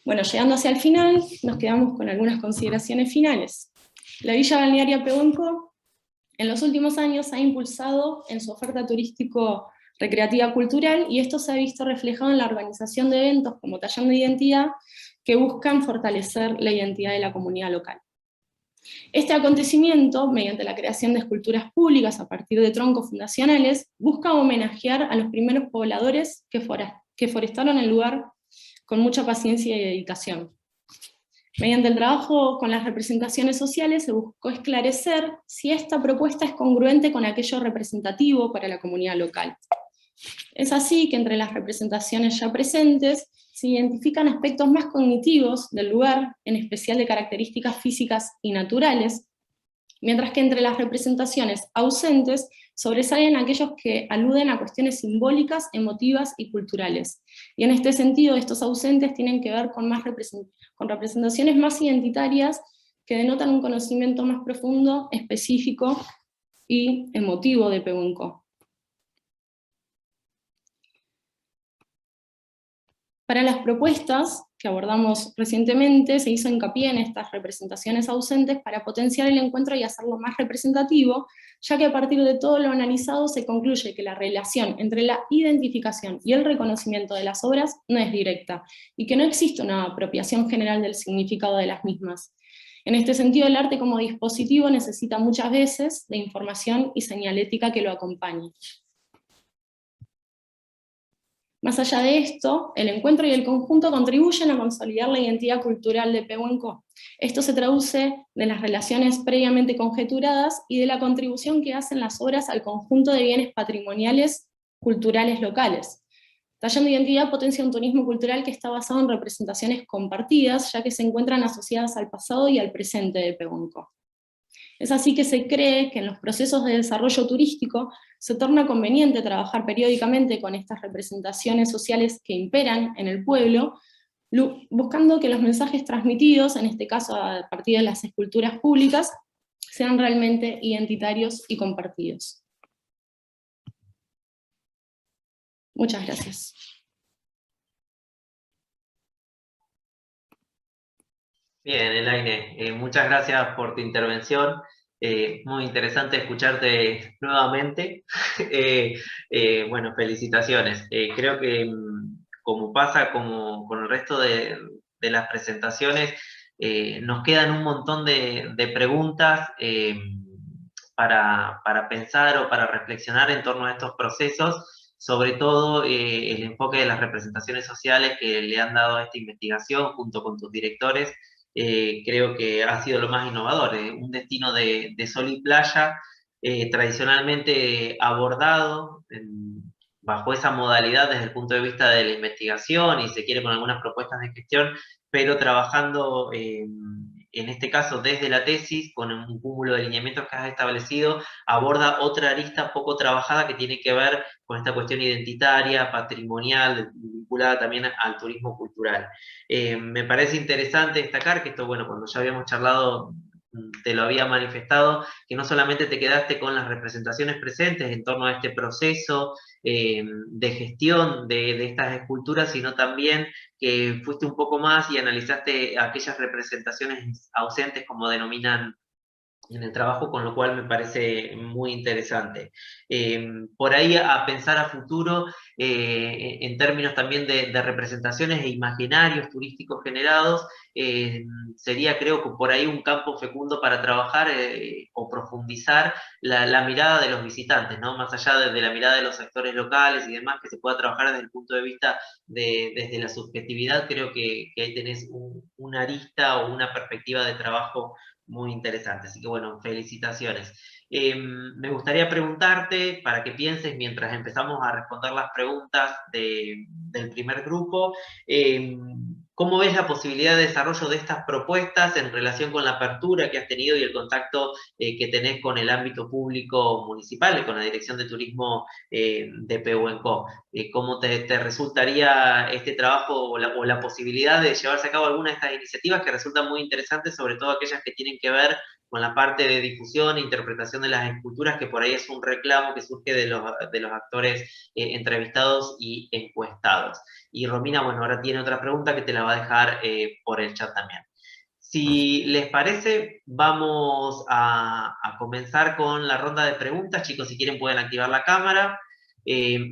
Bueno, llegando hacia el final, nos quedamos con algunas consideraciones finales. La Villa Balnearia Pehuenco, en los últimos años, ha impulsado en su oferta turístico-recreativa cultural, y esto se ha visto reflejado en la organización de eventos como Tallando Identidad, que buscan fortalecer la identidad de la comunidad local. Este acontecimiento, mediante la creación de esculturas públicas a partir de troncos fundacionales, busca homenajear a los primeros pobladores que forestaron el lugar con mucha paciencia y dedicación. Mediante el trabajo con las representaciones sociales se buscó esclarecer si esta propuesta es congruente con aquello representativo para la comunidad local. Es así que entre las representaciones ya presentes se identifican aspectos más cognitivos del lugar, en especial de características físicas y naturales, mientras que entre las representaciones ausentes sobresalen aquellos que aluden a cuestiones simbólicas, emotivas y culturales. Y en este sentido, estos ausentes tienen que ver con representaciones más identitarias que denotan un conocimiento más profundo, específico y emotivo de Pehuenco. Para las propuestas que abordamos recientemente, se hizo hincapié en estas representaciones ausentes para potenciar el encuentro y hacerlo más representativo, ya que a partir de todo lo analizado se concluye que la relación entre la identificación y el reconocimiento de las obras no es directa, y que no existe una apropiación general del significado de las mismas. En este sentido, el arte como dispositivo necesita muchas veces de información y señalética que lo acompañe. Más allá de esto, el encuentro y el conjunto contribuyen a consolidar la identidad cultural de Pehuenco. Esto se traduce de las relaciones previamente conjeturadas y de la contribución que hacen las obras al conjunto de bienes patrimoniales culturales locales. Tallando Identidad potencia un turismo cultural que está basado en representaciones compartidas, ya que se encuentran asociadas al pasado y al presente de Pehuenco. Es así que se cree que en los procesos de desarrollo turístico se torna conveniente trabajar periódicamente con estas representaciones sociales que imperan en el pueblo, buscando que los mensajes transmitidos, en este caso a partir de las esculturas públicas, sean realmente identitarios y compartidos. Muchas gracias. Bien, Elaine, muchas gracias por tu intervención. Muy interesante escucharte nuevamente. Bueno, felicitaciones. Creo que como pasa con el resto de las presentaciones, nos quedan un montón de preguntas para pensar o para reflexionar en torno a estos procesos, sobre todo el enfoque de las representaciones sociales que le han dado a esta investigación junto con tus directores. Creo que ha sido lo más innovador, un destino de sol y playa tradicionalmente abordado bajo esa modalidad desde el punto de vista de la investigación y se quiere con algunas propuestas de gestión, pero trabajando en este caso desde la tesis, con un cúmulo de lineamientos que has establecido, aborda otra arista poco trabajada que tiene que ver con esta cuestión identitaria, patrimonial, vinculada también al turismo cultural. Me parece interesante destacar que esto, bueno, cuando ya habíamos charlado, te lo había manifestado, que no solamente te quedaste con las representaciones presentes en torno a este proceso de gestión de estas esculturas, sino también que fuiste un poco más y analizaste aquellas representaciones ausentes, como denominan en el trabajo, con lo cual me parece muy interesante. Por ahí a pensar a futuro, en términos también de representaciones e imaginarios turísticos generados, sería creo que por ahí un campo fecundo para trabajar o profundizar la mirada de los visitantes, ¿no? Más allá de la mirada de los actores locales y demás, que se pueda trabajar desde el punto de vista desde la subjetividad. Creo que ahí tenés una arista o una perspectiva de trabajo muy interesante. Así que bueno, felicitaciones. Me gustaría preguntarte, para que pienses mientras empezamos a responder las preguntas del primer grupo, ¿cómo ves la posibilidad de desarrollo de estas propuestas en relación con la apertura que has tenido y el contacto que tenés con el ámbito público municipal y con la Dirección de Turismo de Pehuenco? ¿Cómo te resultaría este trabajo o la posibilidad de llevarse a cabo alguna de estas iniciativas que resultan muy interesantes, sobre todo aquellas que tienen que ver con la parte de difusión e interpretación de las esculturas, que por ahí es un reclamo que surge de los actores entrevistados y encuestados? Y Romina, bueno, ahora tiene otra pregunta que te la va a dejar por el chat también. Si les parece, vamos a comenzar con la ronda de preguntas. Chicos, si quieren pueden activar la cámara.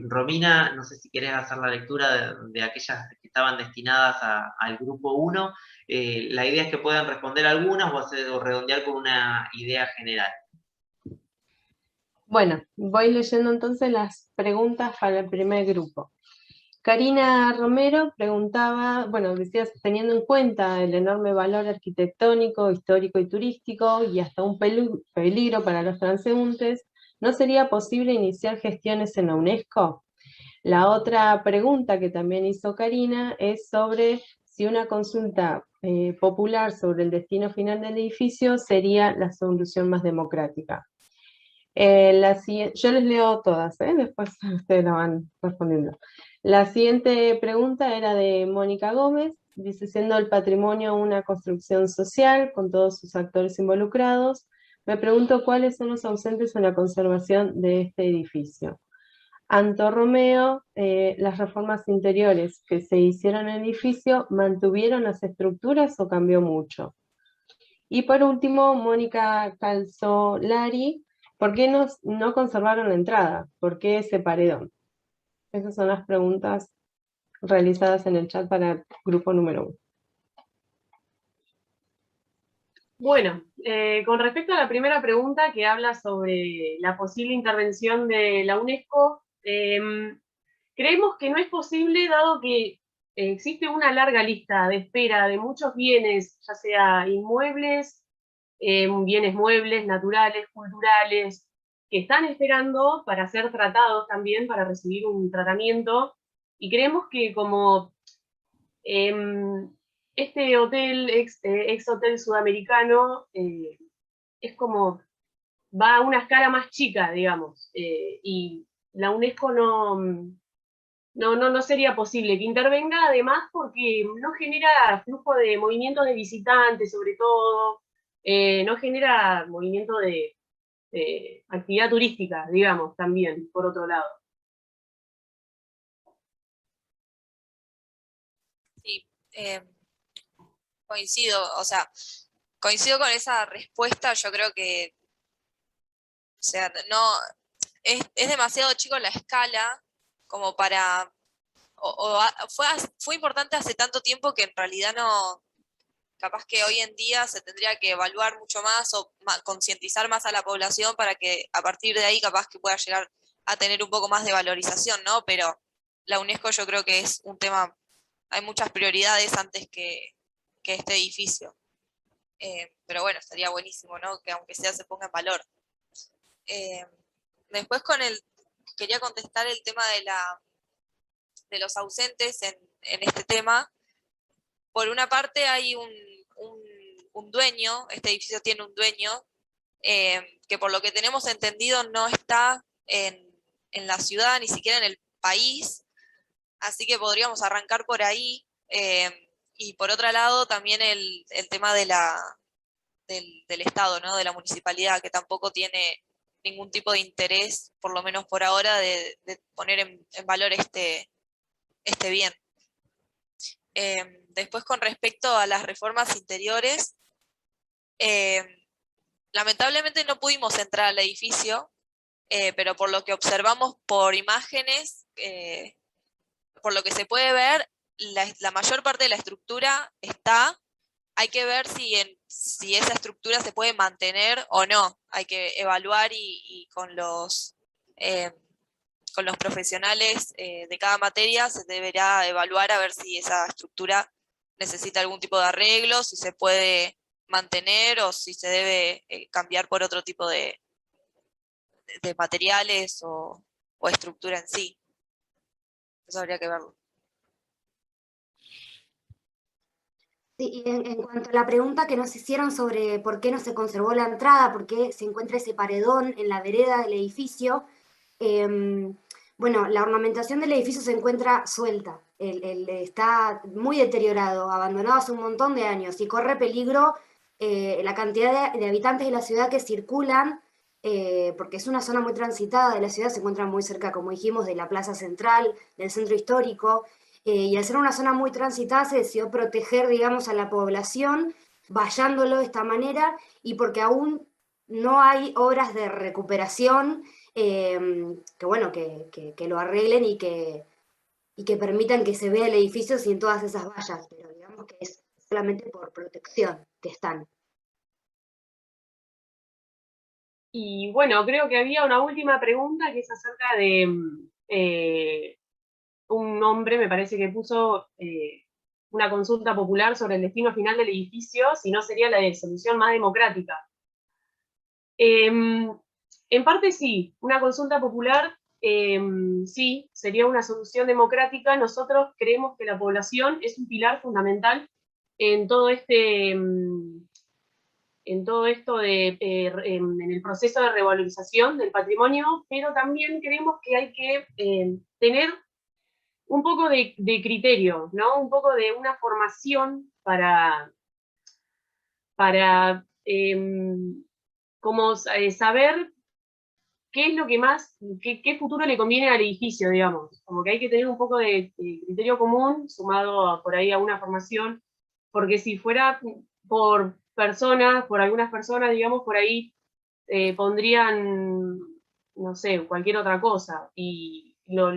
Romina, no sé si querés hacer la lectura de aquellas que estaban destinadas al grupo 1. La idea es que puedan responder algunas o redondear con una idea general. Bueno, voy leyendo entonces las preguntas para el primer grupo. Karina Romero preguntaba, bueno, decías, teniendo en cuenta el enorme valor arquitectónico, histórico y turístico, y hasta un peligro para los transeúntes, ¿no sería posible iniciar gestiones en la UNESCO? La otra pregunta que también hizo Karina es sobre si una consulta popular sobre el destino final del edificio sería la solución más democrática. Yo les leo todas, después ustedes la van respondiendo. La siguiente pregunta era de Mónica Gómez, dice, siendo el patrimonio una construcción social con todos sus actores involucrados, me pregunto cuáles son los ausentes en la conservación de este edificio. Anto Romeo, las reformas interiores que se hicieron en el edificio, ¿mantuvieron las estructuras o cambió mucho? Y por último, Mónica Calzolari, ¿por qué no conservaron la entrada? ¿Por qué ese paredón? Esas son las preguntas realizadas en el chat para el grupo número 1. Bueno, con respecto a la primera pregunta que habla sobre la posible intervención de la UNESCO, creemos que no es posible dado que existe una larga lista de espera de muchos bienes, ya sea inmuebles, bienes muebles, naturales, culturales, que están esperando para ser tratados también, para recibir un tratamiento, y creemos que como este hotel, ex hotel sudamericano, es como, va a una escala más chica, digamos, y la UNESCO no sería posible que intervenga, además porque no genera flujo de movimiento de visitantes, sobre todo, no genera movimiento de actividad turística, digamos, también, por otro lado. Sí, coincido, o sea, coincido con esa respuesta. Yo creo que, o sea, no, es demasiado chico la escala como para, fue importante hace tanto tiempo que en realidad no, capaz que hoy en día se tendría que evaluar mucho más o concientizar más a la población para que a partir de ahí capaz que pueda llegar a tener un poco más de valorización, ¿no? Pero la UNESCO yo creo que es un tema, hay muchas prioridades antes que este edificio. Pero bueno, estaría buenísimo, ¿no? Que aunque sea se ponga en valor. Después quería contestar el tema de los ausentes en este tema. Por una parte hay un dueño, este edificio tiene un dueño, que por lo que tenemos entendido no está en la ciudad, ni siquiera en el país, así que podríamos arrancar por ahí. Y por otro lado también el tema del Estado, ¿no? De la municipalidad, que tampoco tiene ningún tipo de interés, por lo menos por ahora, de poner en valor este bien. Después, con respecto a las reformas interiores, lamentablemente no pudimos entrar al edificio, pero por lo que observamos por imágenes, por lo que se puede ver, la mayor parte de la estructura está. Hay que ver si esa estructura se puede mantener o no. Hay que evaluar y con los profesionales de cada materia se deberá evaluar a ver si esa estructura necesita algún tipo de arreglo, si se puede mantener o si se debe cambiar por otro tipo de materiales o estructura en sí. Eso habría que verlo. Sí, y en cuanto a la pregunta que nos hicieron sobre por qué no se conservó la entrada, por qué se encuentra ese paredón en la vereda del edificio, bueno, la ornamentación del edificio se encuentra suelta, está muy deteriorado, abandonado hace un montón de años y corre peligro la cantidad de habitantes de la ciudad que circulan, porque es una zona muy transitada de la ciudad, se encuentra muy cerca, como dijimos, de la plaza central, del centro histórico, y al ser una zona muy transitada se decidió proteger, digamos, a la población, vallándolo de esta manera, y porque aún no hay obras de recuperación que bueno, que lo arreglen y que permitan que se vea el edificio sin todas esas vallas, pero digamos que es solamente por protección que están. Y bueno, creo que había una última pregunta que es acerca de un hombre, me parece que puso una consulta popular sobre el destino final del edificio, si no sería la solución más democrática. En parte sí, una consulta popular sí, sería una solución democrática. Nosotros creemos que la población es un pilar fundamental en todo en todo esto en el proceso de revalorización del patrimonio, pero también creemos que hay que tener un poco de criterio, ¿no? Un poco de una formación para como saber qué es lo que más, qué futuro le conviene al edificio, digamos. Como que hay que tener un poco de criterio común, sumado por ahí a una formación, porque si fuera por personas, por algunas personas, digamos, por ahí pondrían, no sé, cualquier otra cosa, y lo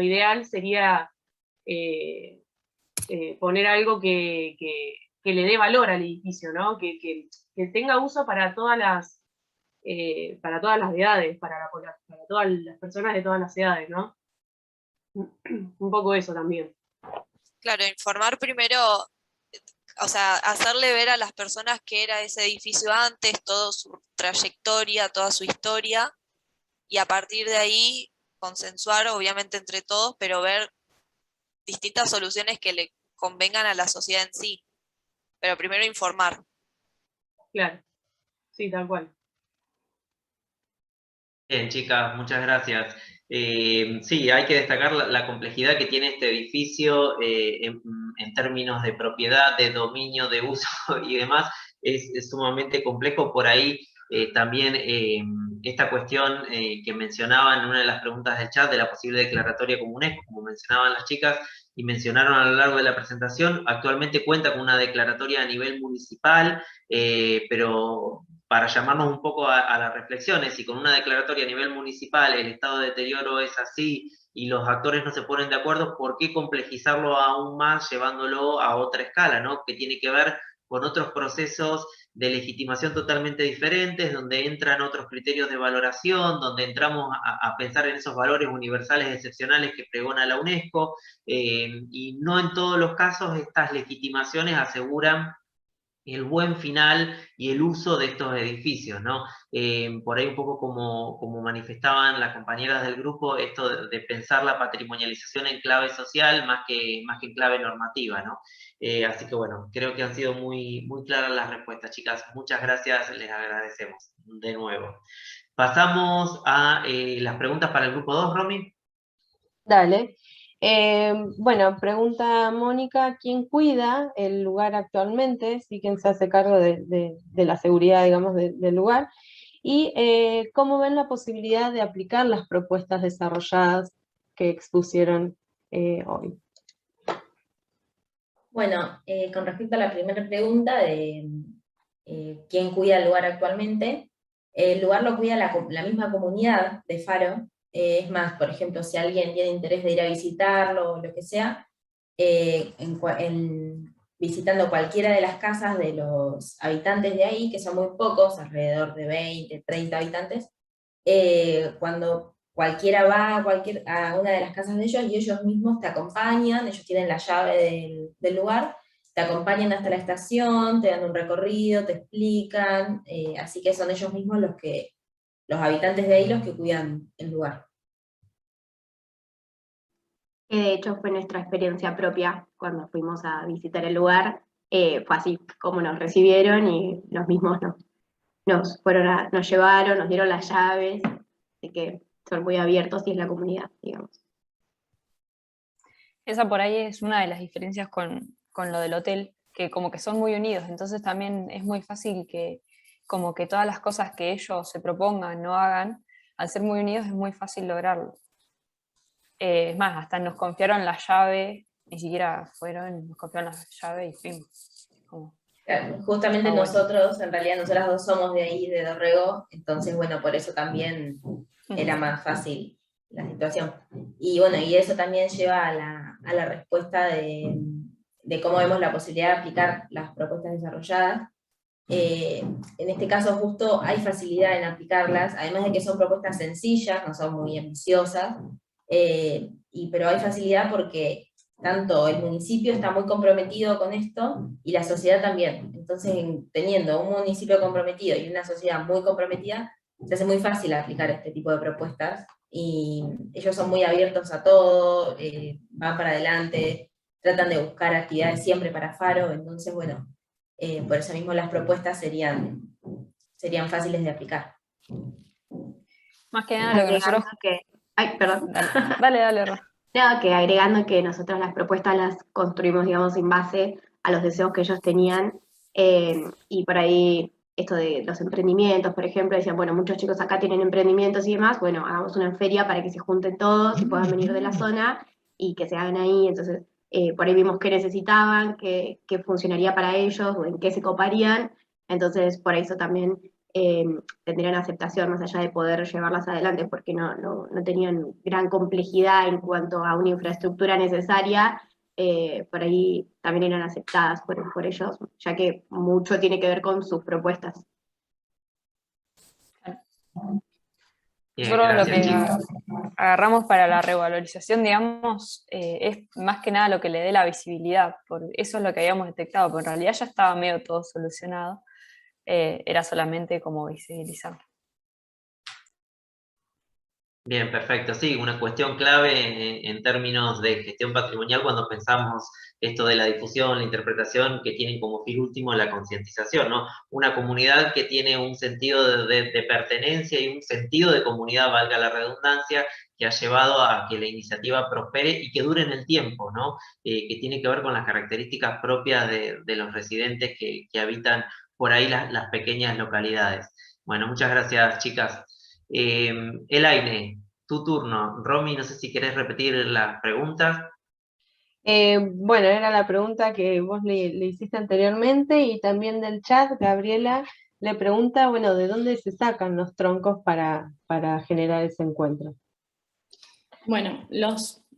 ideal sería poner algo que le dé valor al edificio, ¿no? Que tenga uso para todas las edades, para todas las personas de todas las edades, ¿no? Un poco eso también. Claro, informar primero, o sea, hacerle ver a las personas qué era ese edificio antes, toda su trayectoria, toda su historia, y a partir de ahí consensuar, obviamente entre todos, pero ver distintas soluciones que le convengan a la sociedad en sí. Pero primero informar. Claro, sí, tal cual. Bien, chicas, muchas gracias. Sí, hay que destacar la complejidad que tiene este edificio en términos de propiedad, de dominio, de uso y demás. Es sumamente complejo. Por ahí también esta cuestión que mencionaban en una de las preguntas del chat de la posible declaratoria como UNESCO, como mencionaban las chicas y mencionaron a lo largo de la presentación, actualmente cuenta con una declaratoria a nivel municipal, pero para llamarnos un poco a las reflexiones, si con una declaratoria a nivel municipal el estado de deterioro es así y los actores no se ponen de acuerdo, ¿por qué complejizarlo aún más llevándolo a otra escala, ¿no? Que tiene que ver con otros procesos de legitimación totalmente diferentes, donde entran otros criterios de valoración, donde entramos a pensar en esos valores universales excepcionales que pregona la UNESCO, y no en todos los casos estas legitimaciones aseguran el buen final y el uso de estos edificios, ¿no? Por ahí un poco como manifestaban las compañeras del grupo, esto de pensar la patrimonialización en clave social más que en clave normativa, ¿no? Así que bueno, creo que han sido muy, muy claras las respuestas, chicas. Muchas gracias, les agradecemos de nuevo. Pasamos a las preguntas para el grupo 2, Romy. Dale. Bueno, pregunta Mónica, ¿quién cuida el lugar actualmente? ¿Sí? ¿Quién se hace cargo de la seguridad, digamos, del lugar? Y ¿cómo ven la posibilidad de aplicar las propuestas desarrolladas que expusieron hoy? Bueno, con respecto a la primera pregunta de quién cuida el lugar actualmente, el lugar lo cuida la misma comunidad de Faro. Es más, por ejemplo, si alguien tiene interés de ir a visitarlo o lo que sea, visitando cualquiera de las casas de los habitantes de ahí, que son muy pocos, alrededor de 20, 30 habitantes, cuando cualquiera va a una de las casas de ellos y ellos mismos te acompañan, ellos tienen la llave del lugar, te acompañan hasta la estación, te dan un recorrido, te explican, así que son ellos mismos los habitantes de ahí los que cuidan el lugar. De hecho fue nuestra experiencia propia cuando fuimos a visitar el lugar, fue así como nos recibieron y los mismos nos llevaron, nos dieron las llaves, así que son muy abiertos y es la comunidad, digamos. Esa por ahí es una de las diferencias con lo del hotel, que como que son muy unidos, entonces también es muy fácil que como que todas las cosas que ellos se propongan, no hagan, al ser muy unidos es muy fácil lograrlo. Es más, hasta nos confiaron la llave, ni siquiera fueron, nos confiaron la llave y fuimos. Claro, justamente nosotros, en realidad nosotras dos somos de ahí, de Dorrego, entonces bueno, por eso también era más fácil la situación. Y bueno, y eso también lleva a la respuesta de cómo vemos la posibilidad de aplicar las propuestas desarrolladas. En este caso justo hay facilidad en aplicarlas, además de que son propuestas sencillas, no son muy ambiciosas, pero hay facilidad porque tanto el municipio está muy comprometido con esto y la sociedad también. Entonces, teniendo un municipio comprometido y una sociedad muy comprometida, se hace muy fácil aplicar este tipo de propuestas y ellos son muy abiertos a todo, van para adelante, tratan de buscar actividades siempre para Faro, entonces bueno, por eso mismo las propuestas serían fáciles de aplicar. Más que nada lo que nosotros... Ay, perdón. Dale, Ro. No, que agregando que nosotros las propuestas las construimos, digamos, en base a los deseos que ellos tenían, y por ahí esto de los emprendimientos, por ejemplo, decían, bueno, muchos chicos acá tienen emprendimientos y demás, bueno, hagamos una feria para que se junten todos y puedan venir de la zona y que se hagan ahí, entonces por ahí vimos qué necesitaban, qué funcionaría para ellos, o en qué se coparían, entonces por eso también tendrían aceptación más allá de poder llevarlas adelante, porque no tenían gran complejidad en cuanto a una infraestructura necesaria, por ahí también eran aceptadas por ellos, ya que mucho tiene que ver con sus propuestas. Bien, Nosotros lo que chicos. agarramos para la revalorización, digamos, es más que nada lo que le dé la visibilidad, por eso es lo que habíamos detectado, pero en realidad ya estaba medio todo solucionado. Era solamente como visibilizar. Bien, perfecto. Sí, una cuestión clave en términos de gestión patrimonial cuando pensamos esto de la difusión, la interpretación, que tienen como fin último la concientización, ¿no? Una comunidad que tiene un sentido de pertenencia y un sentido de comunidad, valga la redundancia, que ha llevado a que la iniciativa prospere y que dure en el tiempo, ¿no? Que tiene que ver con las características propias de los residentes que habitan por ahí las pequeñas localidades. Bueno, muchas gracias, chicas. Elaine, tu turno. Romy, no sé si querés repetir las preguntas. Bueno, era la pregunta que vos le hiciste anteriormente y también del chat, Gabriela le pregunta, bueno, ¿de dónde se sacan los troncos para generar ese encuentro? Bueno,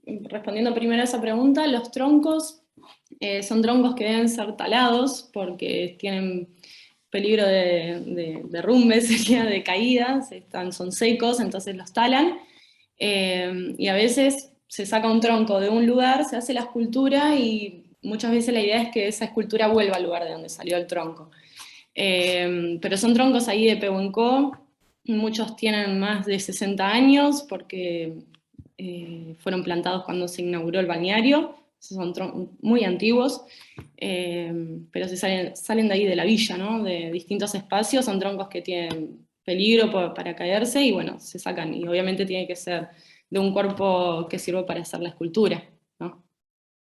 respondiendo primero a esa pregunta, los troncos son troncos que deben ser talados porque tienen peligro de derrumbe, sería de caídas, son secos, entonces los talan, y a veces se saca un tronco de un lugar, se hace la escultura y muchas veces la idea es que esa escultura vuelva al lugar de donde salió el tronco. Pero son troncos ahí de Pehuenco, muchos tienen más de 60 años porque fueron plantados cuando se inauguró el balneario, son troncos muy antiguos, pero salen de ahí de la villa, ¿no? De distintos espacios, son troncos que tienen peligro para caerse y bueno, se sacan, y obviamente tiene que ser de un cuerpo que sirva para hacer la escultura, ¿no?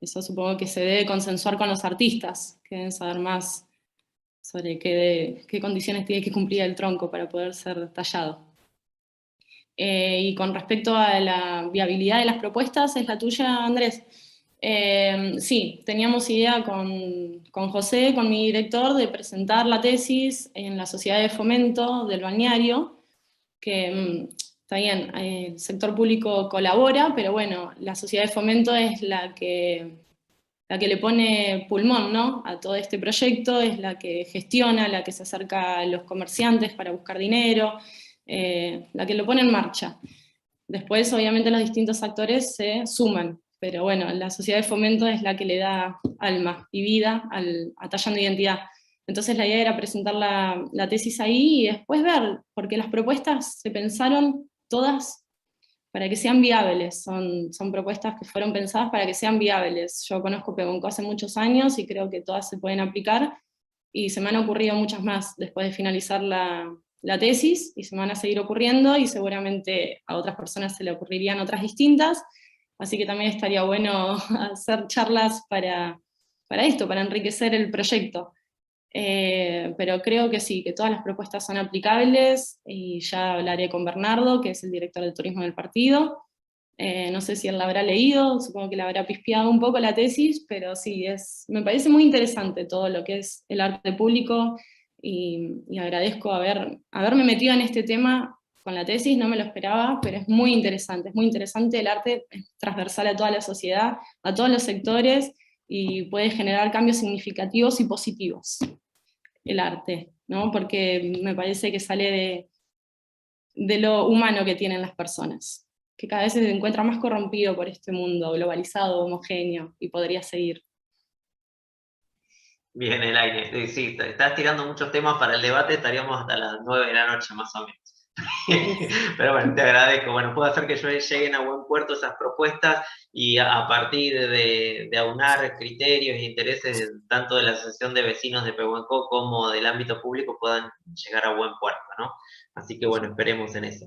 Eso supongo que se debe consensuar con los artistas, que deben saber más sobre qué condiciones tiene que cumplir el tronco para poder ser tallado. Y con respecto a la viabilidad de las propuestas, ¿es la tuya, Andrés? Sí, teníamos idea con José, con mi director, de presentar la tesis en la Sociedad de Fomento del Balneario, que está bien, el sector público colabora, pero bueno, la Sociedad de Fomento es la que le pone pulmón, ¿no?, a todo este proyecto, es la que gestiona, la que se acerca a los comerciantes para buscar dinero, la que lo pone en marcha. Después, obviamente, los distintos actores se suman, pero bueno, la sociedad de fomento es la que le da alma y vida a Tallando Identidad. Entonces la idea era presentar la tesis ahí y después ver, porque las propuestas se pensaron todas para que sean viables, son propuestas que fueron pensadas para que sean viables. Yo conozco Pehuenco hace muchos años y creo que todas se pueden aplicar, y se me han ocurrido muchas más después de finalizar la tesis, y se me van a seguir ocurriendo, y seguramente a otras personas se le ocurrirían otras distintas, así que también estaría bueno hacer charlas para esto, para enriquecer el proyecto. Pero creo que sí, que todas las propuestas son aplicables, y ya hablaré con Bernardo, que es el director de turismo del partido. No sé si él la habrá leído, supongo que la habrá pispeado un poco la tesis, pero sí, me parece muy interesante todo lo que es el arte público, y agradezco haberme metido en este tema con la tesis, no me lo esperaba, pero es muy interesante, el arte es transversal a toda la sociedad, a todos los sectores, y puede generar cambios significativos y positivos, el arte, ¿no? Porque me parece que sale de lo humano que tienen las personas, que cada vez se encuentra más corrompido por este mundo globalizado, homogéneo, y podría seguir. Bien, Elaine, sí, estás tirando muchos temas para el debate, estaríamos hasta las 9 de la noche más o menos. Pero bueno, te agradezco. Bueno, puedo hacer que lleguen a buen puerto esas propuestas, y a partir de aunar criterios e intereses tanto de la Asociación de Vecinos de Pehuenco como del ámbito público puedan llegar a buen puerto, ¿no? Así que bueno, esperemos en eso.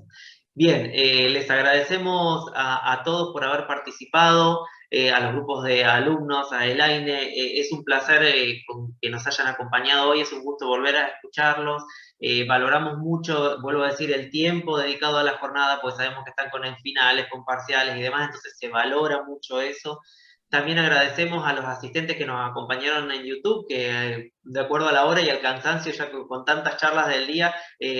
Bien, les agradecemos a todos por haber participado, a los grupos de alumnos, a Elaine. Es un placer que nos hayan acompañado hoy, es un gusto volver a escucharlos. Valoramos mucho, vuelvo a decir, el tiempo dedicado a la jornada, pues sabemos que están con finales, con parciales y demás, entonces se valora mucho eso. También agradecemos a los asistentes que nos acompañaron en YouTube, que de acuerdo a la hora y al cansancio, ya que con tantas charlas del día,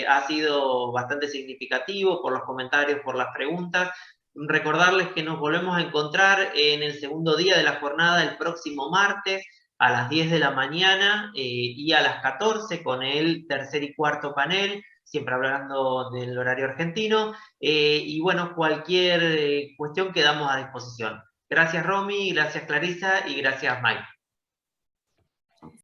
ha sido bastante significativo por los comentarios, por las preguntas. Recordarles que nos volvemos a encontrar en el segundo día de la jornada el próximo martes a las 10 de la mañana y a las 14 con el tercer y cuarto panel, siempre hablando del horario argentino, y bueno, cualquier cuestión quedamos a disposición. Gracias Romy, gracias Clarisa y gracias Mike.